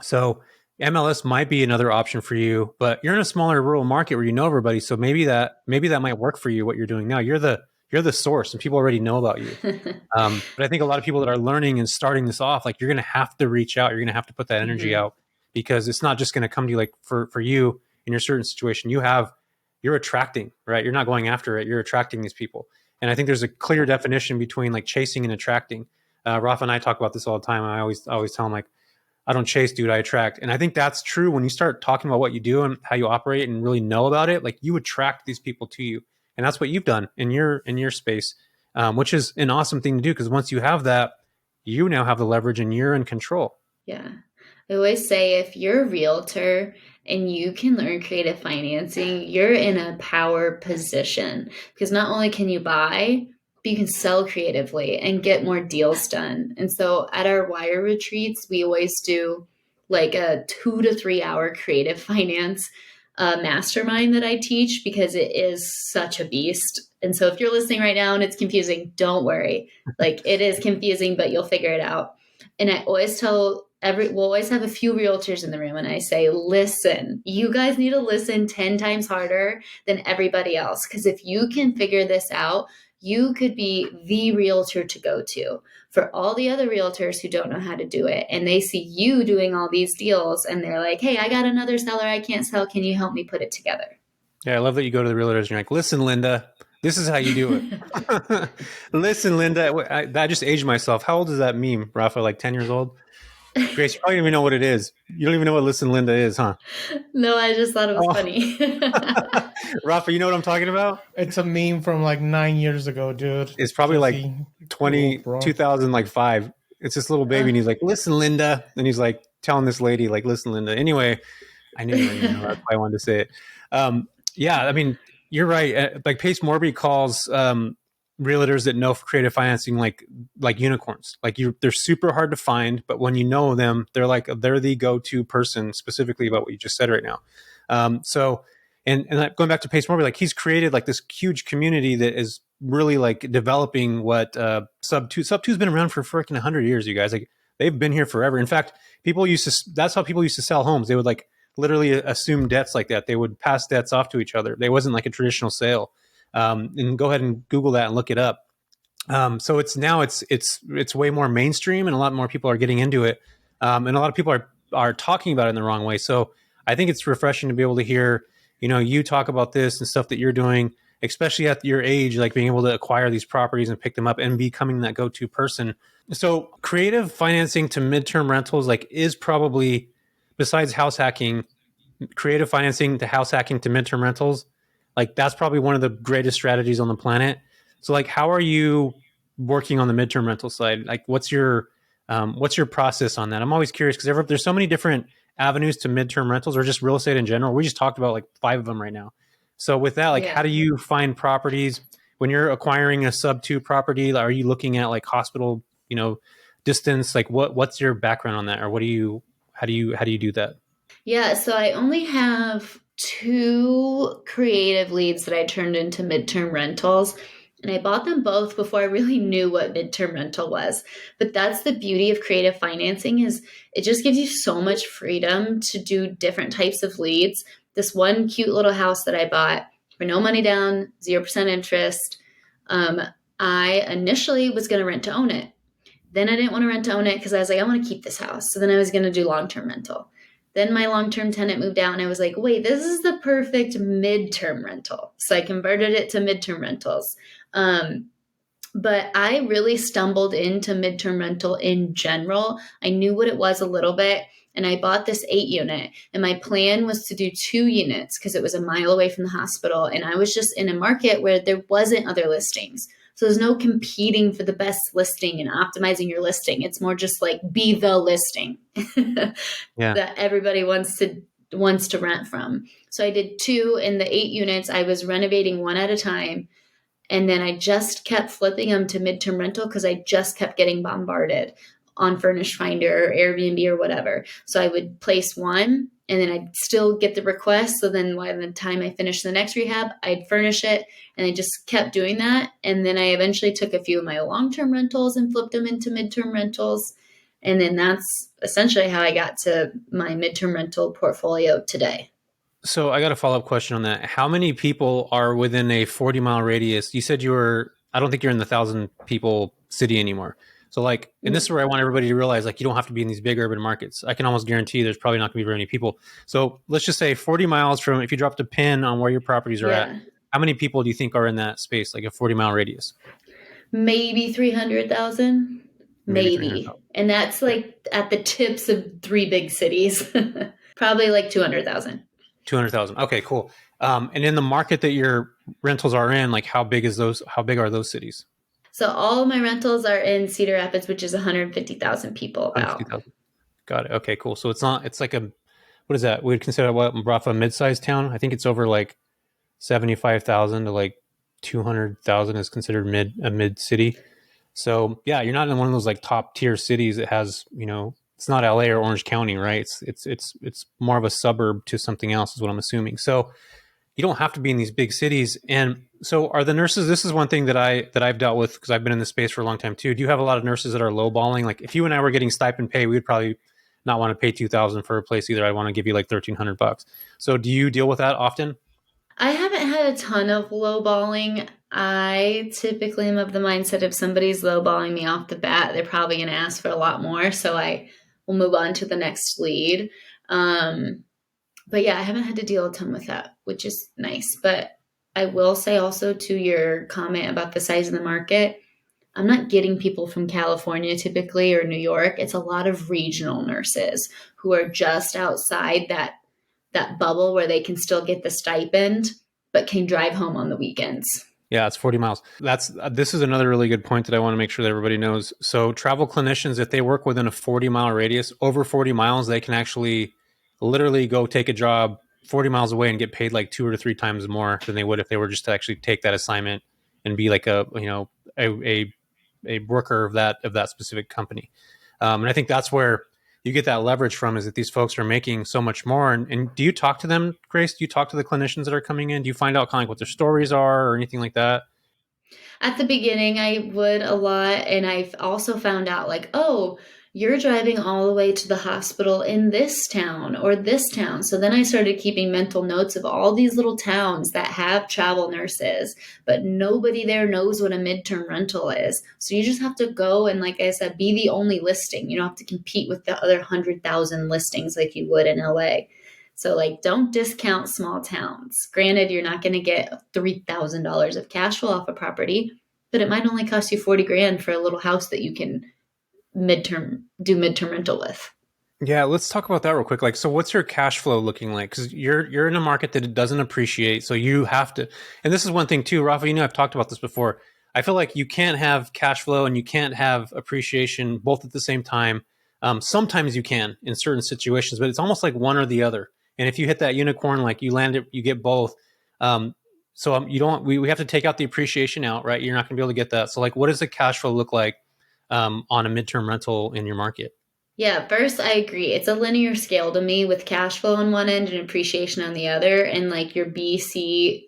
So MLS might be another option for you, but you're in a smaller rural market where you know everybody. So maybe that might work for you, what you're doing now. You're the source and people already know about you. But I think a lot of people that are learning and starting this off, like you're going to have to reach out. You're going to have to put that energy out because it's not just going to come to you like for you in your certain situation. You're attracting, right? You're not going after it. You're attracting these people. And I think there's a clear definition between like chasing and attracting. Rafa and I talk about this all the time. I always tell him like, I don't chase, dude, I attract. And I think that's true when you start talking about what you do and how you operate and really know about it, like you attract these people to you. And that's what you've done in your space, which is an awesome thing to do. Because once you have that, you now have the leverage and you're in control. Yeah. I always say if you're a realtor and you can learn creative financing, you're in a power position because not only can you buy, but you can sell creatively and get more deals done. And so at our WIIRE retreats, we always do like a 2 to 3 hour creative finance mastermind that I teach because it is such a beast. And so if you're listening right now and it's confusing, don't worry. Like it is confusing, but you'll figure it out. And I always tell we'll always have a few realtors in the room and I say, listen, you guys need to listen 10 times harder than everybody else. Because if you can figure this out, you could be the realtor to go to for all the other realtors who don't know how to do it. And they see you doing all these deals and they're like, hey, I got another seller I can't sell. Can you help me put it together? Yeah, I love that you go to the realtors and you're like, listen, Linda, this is how you do it. Listen, Linda, I just aged myself. How old is that meme, Rafa? Like 10 years old? Grace, you probably don't even know what it is. You don't even know what Listen, Linda is, huh? No, I just thought it was funny. Rafa, you know what I'm talking about? It's a meme from like 9 years ago, dude. It's probably like 2005. It's this little baby and he's like, listen, Linda. And he's like telling this lady, like, listen, Linda. Anyway, I knew you were going to know. That's why I wanted to say it. Yeah, I mean, you're right. Like Pace Morby calls realtors that know creative financing like unicorns. Like they're super hard to find, but when you know them, they're the go-to person specifically about what you just said right now. So And like, going back to Pace Morby, like he's created like this huge community that is really like developing what Sub 2's been around for freaking 100 years, you guys. Like they've been here forever. In fact, that's how people used to sell homes. They would like literally assume debts like that. They would pass debts off to each other. They wasn't like a traditional sale. And go ahead and Google that and look it up. So it's way more mainstream, and a lot more people are getting into it. And a lot of people are talking about it in the wrong way. So I think it's refreshing to be able to hear, you talk about this and stuff that you're doing, especially at your age, like being able to acquire these properties and pick them up and becoming that go-to person. So creative financing to midterm rentals, like is probably, besides house hacking, creative financing to house hacking to midterm rentals, like that's probably one of the greatest strategies on the planet. So like, how are you working on the midterm rental side? Like what's your process on that? I'm always curious because there's so many different avenues to midterm rentals or just real estate in general. We just talked about like 5 of them right now. So with that, like, how do you find properties when you're acquiring a sub 2 property? Are you looking at like hospital, distance? Like what's your background on that? Or how do you do that? Yeah. So I only have 2 creative leads that I turned into midterm rentals. And I bought them both before I really knew what midterm rental was. But that's the beauty of creative financing, is it just gives you so much freedom to do different types of leads. This one cute little house that I bought for no money down, 0% interest. I initially was going to rent to own it. Then I didn't want to rent to own it because I was like, I want to keep this house. So then I was going to do long-term rental. Then my long-term tenant moved out and I was like, wait, this is the perfect midterm rental. So I converted it to midterm rentals. But I really stumbled into midterm rental in general. I knew what it was a little bit, and I bought this 8 unit, and my plan was to do 2 units because it was a mile away from the hospital. And I was just in a market where there wasn't other listings. So there's no competing for the best listing and optimizing your listing. It's more just like be the listing that everybody wants to rent from. So I did 2 in the 8 units. I was renovating one at a time. And then I just kept flipping them to midterm rental because I just kept getting bombarded on Furnish Finder or Airbnb or whatever. So I would place one and then I'd still get the request. So then by the time I finished the next rehab, I'd furnish it. And I just kept doing that. And then I eventually took a few of my long-term rentals and flipped them into midterm rentals. And then that's essentially how I got to my midterm rental portfolio today. So I got a follow-up question on that. How many people are within a 40-mile radius? You said I don't think you're in the 1,000 people city anymore. So like, and this is where I want everybody to realize, like, you don't have to be in these big urban markets. I can almost guarantee there's probably not gonna be very many people. So let's just say 40 miles from, if you dropped a pin on where your properties are at, how many people do you think are in that space, like a 40-mile radius? Maybe 300,000. Maybe. And that's like at the tips of 3 big cities. Probably like 200,000. 200,000. Okay, cool. And in the market that your rentals are in, like how big are those cities? So all of my rentals are in Cedar Rapids, which is 150,000 people about. 150,000. Got it. Okay, cool. So it's like what is that? We'd consider Rafa a mid-sized town. I think it's over like 75,000 to like 200,000 is considered a mid city. So yeah, you're not in one of those like top tier cities that has, it's not LA or Orange County, right? It's more of a suburb to something else is what I'm assuming. So you don't have to be in these big cities. And so are the nurses, this is one thing that I've dealt with because I've been in this space for a long time too. Do you have a lot of nurses that are lowballing? Like if you and I were getting stipend pay, we would probably not want to pay $2,000 for a place either. I'd want to give you like $1,300. So do you deal with that often? I haven't had a ton of lowballing. I typically am of the mindset if somebody's lowballing me off the bat, they're probably going to ask for a lot more. So I will move on to the next lead. But yeah, I haven't had to deal a ton with that, which is nice. But I will say also to your comment about the size of the market, I'm not getting people from California typically or New York. It's a lot of regional nurses who are just outside that bubble where they can still get the stipend, but can drive home on the weekends. Yeah, it's 40 miles. This is another really good point that I want to make sure that everybody knows. So travel clinicians, if they work within a 40-mile radius, over 40 miles, they can actually literally go take a job 40 miles away and get paid like 2 or 3 times more than they would if they were just to actually take that assignment and be like a worker of that specific company. And I think that's where you get that leverage from is that these folks are making so much more. And do you talk to them, Grace? Do you talk to the clinicians that are coming in? Do you find out kind of like what their stories are or anything like that? At the beginning, I would a lot. And I've also found out, like, oh, you're driving all the way to the hospital in this town or this town. So then I started keeping mental notes of all these little towns that have travel nurses, but nobody there knows what a midterm rental is. So you just have to go and, like I said, be the only listing. You don't have to compete with the other 100,000 listings like you would in LA. So, like, don't discount small towns. Granted, you're not going to get $3,000 of cash flow off a property, but it might only cost you 40 grand for a little house that you can midterm rental with. Yeah, let's talk about that real quick. Like, so what's your cash flow looking like? Because you're in a market that it doesn't appreciate, so you have to. And this is one thing too, Rafa. You know, I've talked about this before. I feel like you can't have cash flow and you can't have appreciation both at the same time. Sometimes you can in certain situations, but it's almost like one or the other. And if you hit that unicorn, like you land it, you get both. You don't. We have to take out the appreciation out, right? You're not going to be able to get that. So, like, what does the cash flow look like on a midterm rental in your market? Yeah, first, I agree. It's a linear scale to me with cash flow on one end and appreciation on the other. And like your B, C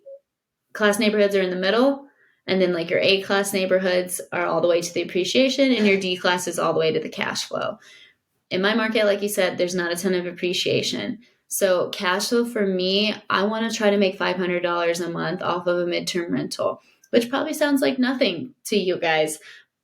class neighborhoods are in the middle. And then like your A class neighborhoods are all the way to the appreciation, and your D class is all the way to the cash flow. In my market, like you said, there's not a ton of appreciation. So cash flow for me, I want to try to make $500 a month off of a midterm rental, which probably sounds like nothing to you guys.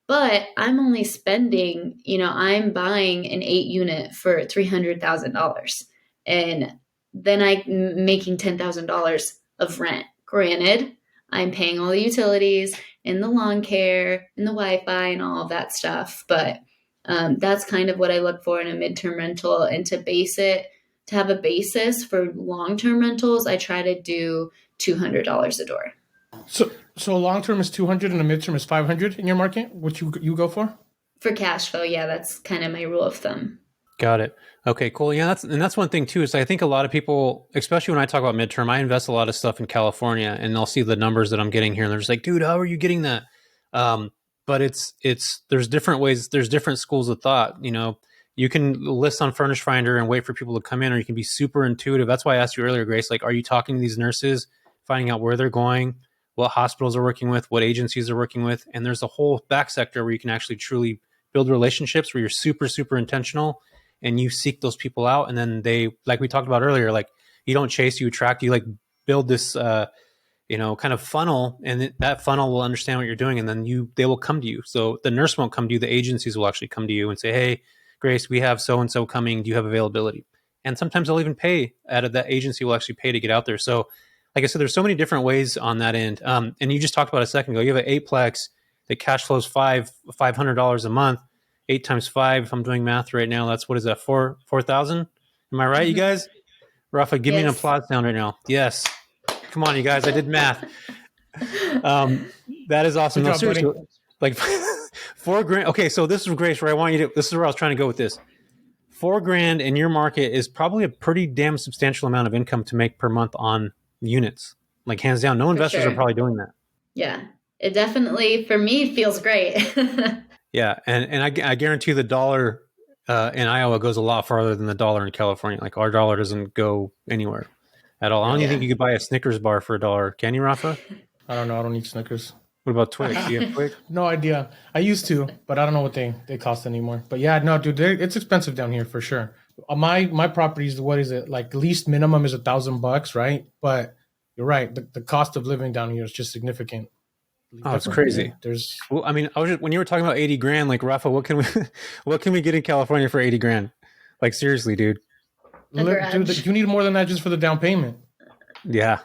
But I'm only spending, I'm buying an 8-unit for $300,000. And then I'm making $10,000 of rent. Granted, I'm paying all the utilities and the lawn care and the Wi-Fi and all of that stuff. But that's kind of what I look for in a midterm rental. And to have a basis for long-term rentals, I try to do $200 a door. So long term is 200 and a midterm is 500 in your market, which you go for? For cash flow, yeah, that's kind of my rule of thumb. Got it. Okay, cool. Yeah, that's one thing too. Is I think a lot of people, especially when I talk about midterm, I invest a lot of stuff in California, and they'll see the numbers that I'm getting here, and they're just like, "Dude, how are you getting that?" But it's there's different ways. There's different schools of thought. You can list on Furnish Finder and wait for people to come in, or you can be super intuitive. That's why I asked you earlier, Grace. Like, are you talking to these nurses, finding out where they're going, what hospitals are working with, what agencies are working with? And there's a whole back sector where you can actually truly build relationships where you're super, super intentional and you seek those people out. And then they, like we talked about earlier, like you don't chase, you attract, you like build this, kind of funnel, and that funnel will understand what you're doing. And then they will come to you. So the nurse won't come to you. The agencies will actually come to you and say, "Hey, Grace, we have so-and-so coming. Do you have availability?" And sometimes they'll even pay out of that agency will actually pay to get out there. So like I said, there's so many different ways on that end. And you just talked about a second ago, you have an 8-plex that cash flows $500 a month, 8 times 5. If I'm doing math right now, that's, what is that? 4,000? Am I right, you guys? Rafa, give me an applause down right now. Yes. Come on, you guys. I did math. That is awesome. No, seriously, like $4,000. Okay. So this is Grace, where this is where I was trying to go with this. $4,000 in your market is probably a pretty damn substantial amount of income to make per month on units. Like, hands down, no investors are probably doing that. Yeah, it definitely, for me, feels great. Yeah. And I guarantee the dollar in Iowa goes a lot farther than the dollar in California. Like, our dollar doesn't go anywhere at all. I don't even think you could buy a Snickers bar for $1. Can you, Rafa? I don't know. I don't eat Snickers. What about Twix? Do you have Twix? No idea. I used to, but I don't know what they cost anymore. But yeah, no, dude, it's expensive down here for sure. My properties, what is it? Like, least minimum is $1,000, right? But you're right. The cost of living down here is just significant. Oh, it's crazy. Well, I mean, when you were talking about $80,000, like, Rafa, what can we get in California for $80,000? Like, seriously, dude. Dude, you need more than that just for the down payment. Yeah.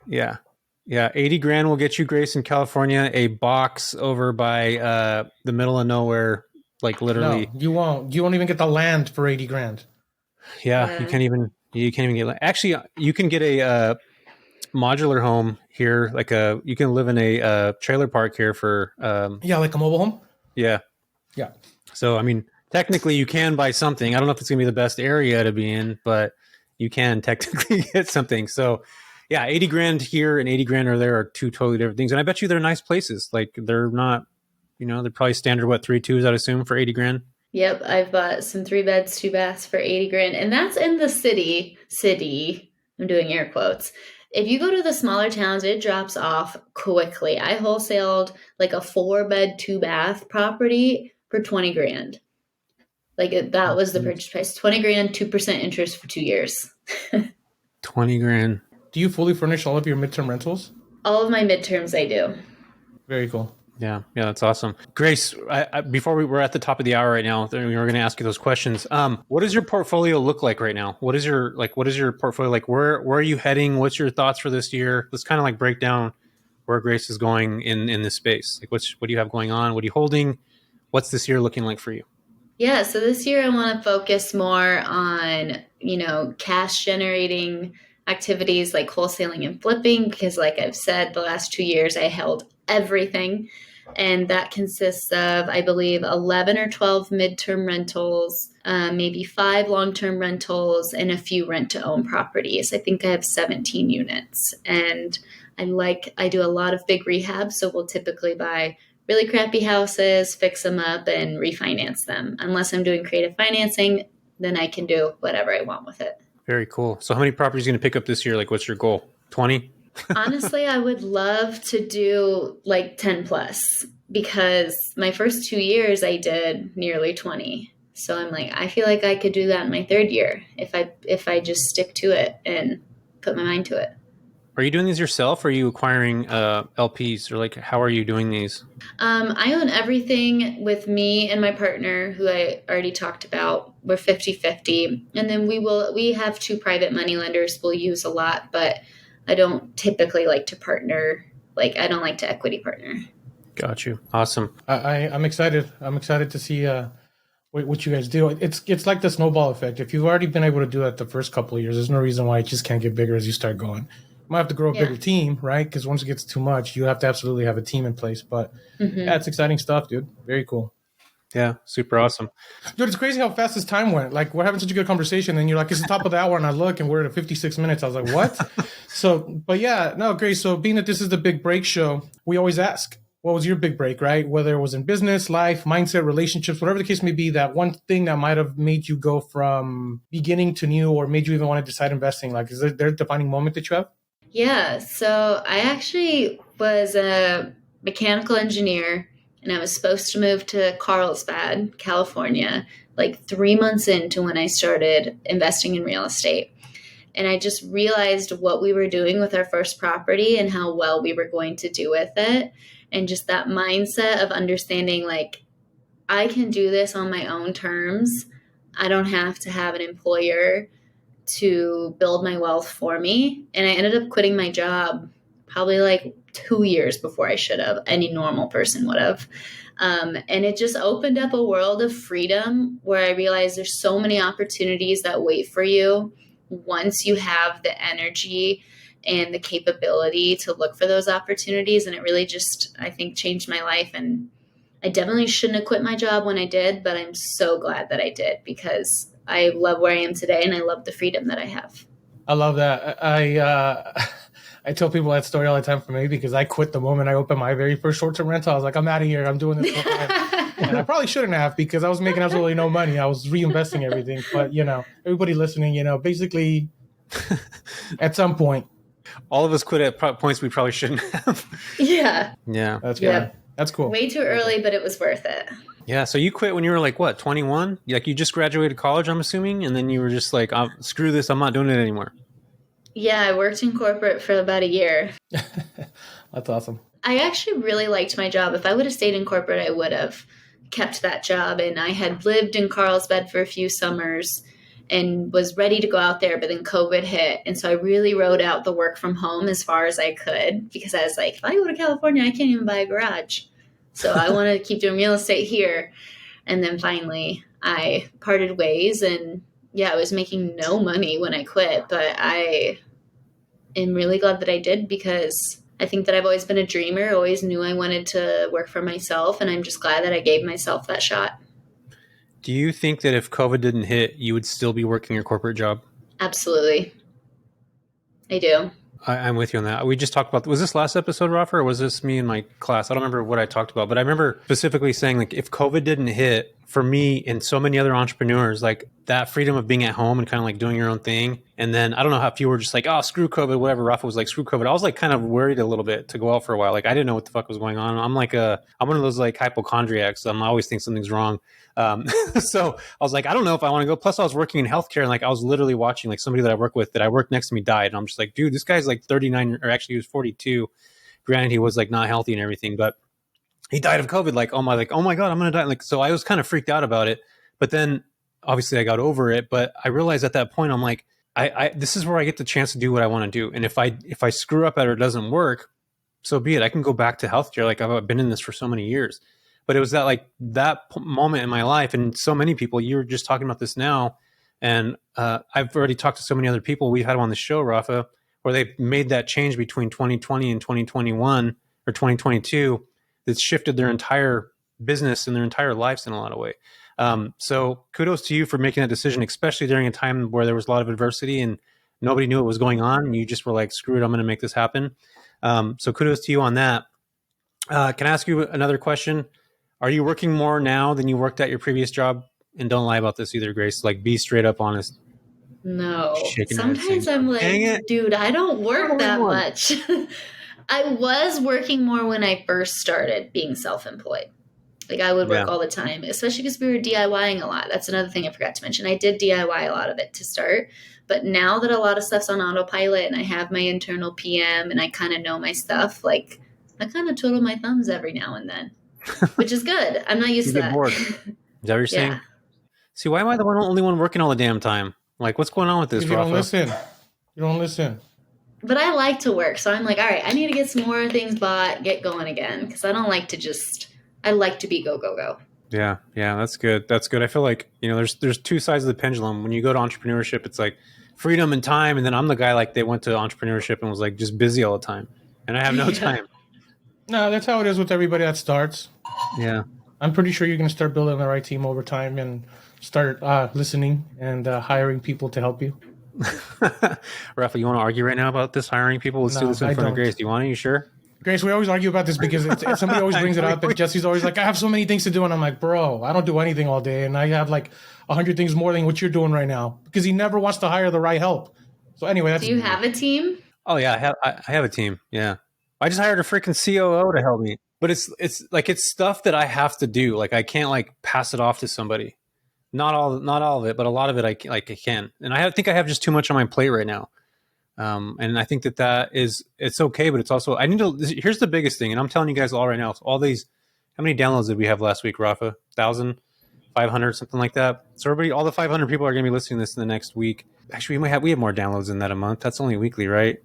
$80,000 will get you, Grace, in California, a box over by the middle of nowhere, like literally. No, you won't. You won't even get the land for $80,000. Yeah, you can't even get. Actually, you can get a modular home here. You can live in a trailer park here for. Like a mobile home. Yeah. So I mean, technically, you can buy something. I don't know if it's gonna be the best area to be in, but you can technically get something. So. Yeah, $80,000 here and $80,000 over there are two totally different things. And I bet you they're nice places. Like, they're not, they're probably standard, 3.2s, I'd assume, for $80,000. Yep, I've bought some 3 beds, 2 baths for 80 grand. And that's in the city. I'm doing air quotes. If you go to the smaller towns, it drops off quickly. I wholesaled like a 4 bed, 2 bath property for 20 grand. That was the purchase price. 20 grand, 2% interest for 2 years. 20 grand. Do you fully furnish all of your midterm rentals? All of my midterms I do. Very cool. Yeah, that's awesome. Grace, before we're at the top of the hour right now, we were going to ask you those questions. What does your portfolio look like right now? What is your portfolio like? Where are you heading? What's your thoughts for this year? Let's kind of like break down where Grace is going in this space. Like what do you have going on? What are you holding? What's this year looking like for you? Yeah, so this year I want to focus more on, cash generating activities like wholesaling and flipping, because like I've said, the last 2 years I held everything. And that consists of, I believe, 11 or 12 midterm rentals, maybe 5 long-term rentals, and a few rent-to-own properties. I think I have 17 units. And I do a lot of big rehabs, so we'll typically buy really crappy houses, fix them up, and refinance them. Unless I'm doing creative financing, then I can do whatever I want with it. Very cool. So how many properties are you going to pick up this year? Like what's your goal? 20? Honestly, I would love to do like 10 plus, because my first 2 years I did nearly 20. So I'm like, I feel like I could do that in my third year if I just stick to it and put my mind to it. Are you doing these yourself, or are you acquiring LPs, or like how are you doing these? I own everything with me and my partner, who I already talked about. We're 50-50. And then we have 2 private money lenders we'll use a lot, but I don't typically like to partner. Like I don't like to equity partner. Got you. Awesome. I'm excited. I'm excited to see what you guys do. It's like the snowball effect. If you've already been able to do it the first couple of years, there's no reason why it just can't get bigger as you start going. You might have to grow a bigger team, right? Because once it gets too much, you have to absolutely have a team in place. But yeah, it's exciting stuff, dude. Very cool. Yeah, super awesome. Dude, it's crazy how fast this time went. Like, we're having such a good conversation, and you're like, it's the top of the hour, and I look, and we're at 56 minutes. I was like, what? But yeah, no, great. So being that this is the big break show, we always ask, what was your big break, right? Whether it was in business, life, mindset, relationships, whatever the case may be, that one thing that might have made you go from beginning to new, or made you even want to decide investing. Like, is there a defining moment that you have? Yeah, so I actually was a mechanical engineer, and I was supposed to move to Carlsbad, California, like 3 months into when I started investing in real estate. And I just realized what we were doing with our first property and how well we were going to do with it. And just that mindset of understanding, like, I can do this on my own terms. I don't have to have an employer to build my wealth for me. And I ended up quitting my job probably like 2 years before I should have. Any normal person would have. And it just opened up a world of freedom where I realized there's so many opportunities that wait for you once you have the energy and the capability to look for those opportunities. And it really just, I think, changed my life. And I definitely shouldn't have quit my job when I did, but I'm so glad that I did, because I love where I am today and I love the freedom that I have. I love that. I tell people that story all the time for me, because I quit the moment I opened my very first short-term rental. I was like, I'm out of here. I'm doing this full time. And I probably shouldn't have, because I was making absolutely no money. I was reinvesting everything. But, everybody listening, basically at some point. All of us quit at points we probably shouldn't have. Yeah. Yeah. That's good. Yeah. That's cool. Way too early, but it was worth it. Yeah. So you quit when you were like, what, 21? Like you just graduated college, I'm assuming. And then you were just like, screw this. I'm not doing it anymore. Yeah. I worked in corporate for about a year. That's awesome. I actually really liked my job. If I would have stayed in corporate, I would have kept that job. And I had lived in Carlsbad for a few summers and was ready to go out there, but then COVID hit. And so I really wrote out the work from home as far as I could, because I was like, if I go to California, I can't even buy a garage. So I want to keep doing real estate here. And then finally I parted ways, and I was making no money when I quit, but I am really glad that I did, because I think that I've always been a dreamer, always knew I wanted to work for myself. And I'm just glad that I gave myself that shot. Do you think that if COVID didn't hit, you would still be working your corporate job? Absolutely. I do. I'm with you on that. We just talked about, was this last episode, Rafa, or was this me in my class? I don't remember what I talked about, but I remember specifically saying, like, if COVID didn't hit for me and so many other entrepreneurs, like that freedom of being at home and kind of like doing your own thing. And then I don't know how if you were just like, oh, screw COVID, whatever. Rafa was like, screw COVID. I was like kind of worried a little bit to go out for a while. Like I didn't know what the fuck was going on. I'm one of those like hypochondriacs. I always think something's wrong. So I was like, I don't know if I want to go. Plus I was working in healthcare and like I was literally watching like somebody that I worked next to me died. And I'm just like, dude, this guy's like 39 or actually he was 42. Granted, he was like not healthy and everything, but he died of COVID. Like, oh my God, I'm going to die. Like, so I was kind of freaked out about it, but then obviously I got over it. But I realized at that point, I'm like, this is where I get the chance to do what I want to do. And if I screw up at it or it doesn't work, so be it. I can go back to healthcare. Like I've been in this for so many years, but it was that moment in my life. And so many people, you were just talking about this now. And I've already talked to so many other people we've had on the show, Rafa, where they made that change between 2020 and 2021 or 2022 that's shifted their entire business and their entire lives in a lot of ways. So kudos to you for making that decision, especially during a time where there was a lot of adversity and nobody knew what was going on. And you just were like, screw it, I'm going to make this happen. So kudos to you on that. Can I ask you another question? Are you working more now than you worked at your previous job? And don't lie about this either, Grace. Like be straight up honest. No. Shaking her head Sometimes saying, I'm "Dang like, it." dude, I don't work that much. I was working more when I first started being self-employed. Like I would work all the time, especially because we were DIYing a lot. That's another thing I forgot to mention. I did DIY a lot of it to start. But now that a lot of stuff's on autopilot and I have my internal PM and I kind of know my stuff, like I kind of twiddle my thumbs every now and then, which is good. I'm not used to that. Bored. Is that what you're saying? See, why am I the only one working all the damn time? Like, what's going on with this, You Rafa? don't listen. But I like to work. So I'm like, all right, I need to get some more things bought, get going again. Because I don't like to I like to be go, go, go. Yeah, that's good. That's good. I feel like, there's two sides of the pendulum. When you go to entrepreneurship, it's like freedom and time. And then I'm the guy like they went to entrepreneurship and was like just busy all the time. And I have no time. No, that's how it is with everybody that starts. Yeah. I'm pretty sure you're going to start building the right team over time and start listening and hiring people to help you. Rafa, you want to argue right now about this hiring people? Let's do this in front of Grace. Do you want to? You sure? Grace, we always argue about this because somebody always brings it up, and Jesse's always like, I have so many things to do. And I'm like, bro, I don't do anything all day. And I have like 100 things more than what you're doing right now because he never wants to hire the right help. So anyway, Do you have a team? Oh, yeah, I have a team. Yeah. I just hired a freaking COO to help me. But it's stuff that I have to do. Like I can't like pass it off to somebody. Not all of it, but a lot of it I can. And I think I have just too much on my plate right now. And I think it's okay, but it's also, here's the biggest thing. And I'm telling you guys all right now, all these, how many downloads did we have last week, Rafa? 1,000, 500, something like that. So all the 500 people are going to be listening to this in the next week. Actually, we have more downloads than that a month. That's only weekly, right?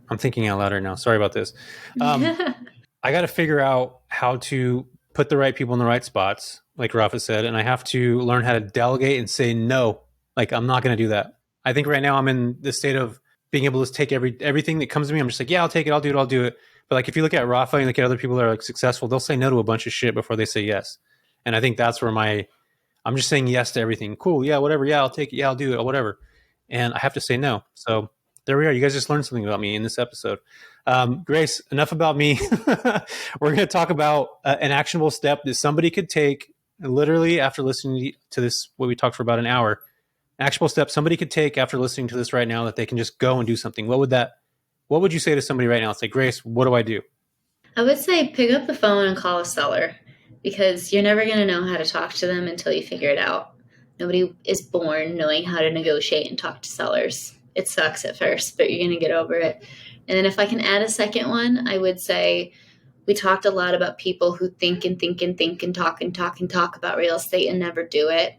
I'm thinking out loud right now. Sorry about this. I got to figure out how to put the right people in the right spots, like Rafa said, and I have to learn how to delegate and say no. Like, I'm not going to do that. I think right now I'm in the state of being able to take everything that comes to me. I'm just like, yeah, I'll take it. I'll do it. But like, if you look at Rafa and look at other people that are like successful, they'll say no to a bunch of shit before they say yes. And I think that's where I'm just saying yes to everything. Cool. Yeah, whatever. Yeah, I'll take it. Yeah, I'll do it or whatever. And I have to say no. So there we are. You guys just learned something about me in this episode. Grace, enough about me. We're going to talk about an actionable step that somebody could take literally after listening to this, what we talked for about an hour. Actionable step somebody could take after listening to this right now that they can just go and do something. What would you say to somebody right now? Say, Grace, what do I do? I would say pick up the phone and call a seller because you're never going to know how to talk to them until you figure it out. Nobody is born knowing how to negotiate and talk to sellers. It sucks at first, but you're going to get over it. And then if I can add a second one, I would say we talked a lot about people who think and think and think and talk about real estate and never do it.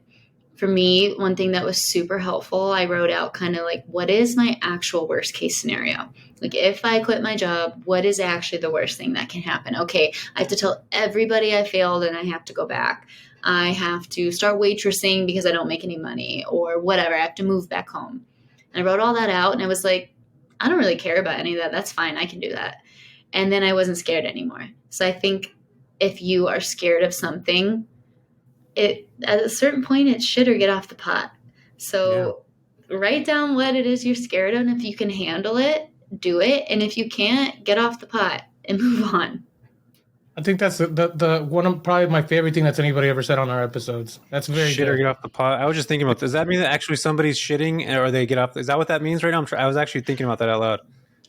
For me, one thing that was super helpful, I wrote out kind of like, what is my actual worst case scenario? Like if I quit my job, what is actually the worst thing that can happen? Okay, I have to tell everybody I failed and I have to go back. I have to start waitressing because I don't make any money or whatever. I have to move back home. And I wrote all that out and I was like, I don't really care about any of that. That's fine. I can do that. And then I wasn't scared anymore. So I think if you are scared of something, at a certain point, it's shit or get off the pot. So write down what it is you're scared of. And if you can handle it, do it. And if you can't, get off the pot and move on. I think that's the one of probably my favorite thing that's anybody ever said on our episodes. That's very Shit or good. get off the pot. I was just thinking about, does that mean that actually somebody's shitting or they get off? Is that what that means right now? I was actually thinking about that out loud.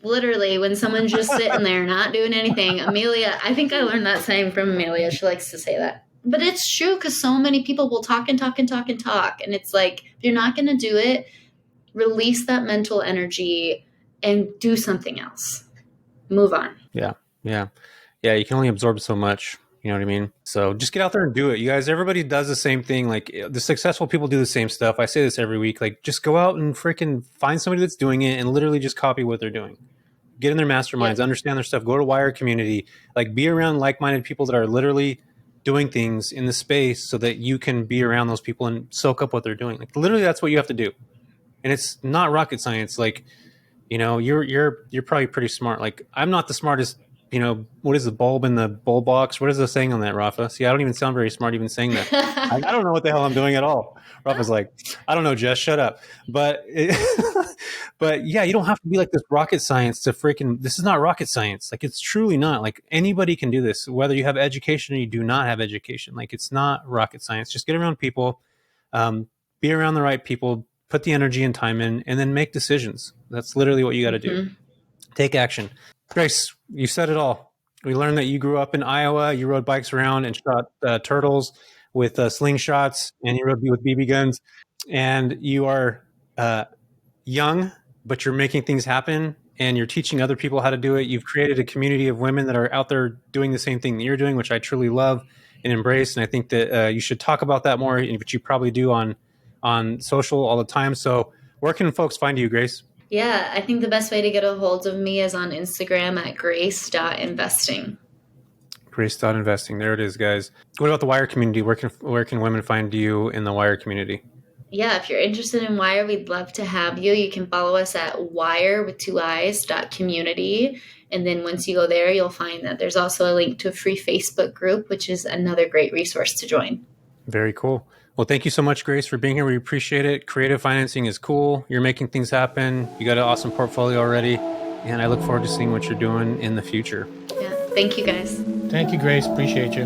Literally, when someone's just sitting there not doing anything. Amelia, I think I learned that saying from Amelia. She likes to say that. But it's true because so many people will talk and talk and talk and talk. And it's like, if you're not going to do it, release that mental energy and do something else. Move on. Yeah. Yeah. Yeah. You can only absorb so much. You know what I mean? So just get out there and do it. You guys, everybody does the same thing. Like the successful people do the same stuff. I say this every week. Like just go out and freaking find somebody that's doing it and literally just copy what they're doing. Get in their masterminds, understand their stuff, go to WIIRE community, like be around like-minded people that are literally doing things in the space so that you can be around those people and soak up what they're doing. Like literally that's what you have to do. And it's not rocket science. Like, you know, you're probably pretty smart. Like I'm not the smartest, you know, what is the bulb in the bulb box? What is the saying on that, Rafa? See, I don't even sound very smart even saying that. I don't know what the hell I'm doing at all. Rafa's like, I don't know, Jess, shut up. But but yeah, you don't have to be like this rocket science to freaking, this is not rocket science. Like it's truly not. Like anybody can do this, whether you have education or you do not have education. Like it's not rocket science. Just get around people, be around the right people, put the energy and time in, and then make decisions. That's literally what you got to do. Take action. Grace, you said it all. We learned that you grew up in Iowa. You rode bikes around and shot turtles with slingshots, and you rode with BB guns. And you are young, but you're making things happen, and you're teaching other people how to do it. You've created a community of women that are out there doing the same thing that you're doing, which I truly love and embrace. And I think that you should talk about that more, which you probably do on social all the time. So where can folks find you, Grace? Yeah, I think the best way to get a hold of me is on Instagram at grace.investing. Grace.investing. There it is, guys. What about the WIIRE community? Where can women find you in the WIIRE community? Yeah, if you're interested in WIIRE, we'd love to have you. You can follow us at WIIRE with 2 I's .community. And then once you go there, you'll find that there's also a link to a free Facebook group, which is another great resource to join. Very cool. Well, thank you so much, Grace, for being here. We appreciate it. Creative financing is cool. You're making things happen. You got an awesome portfolio already. And I look forward to seeing what you're doing in the future. Yeah, thank you guys. Thank you, Grace. Appreciate you.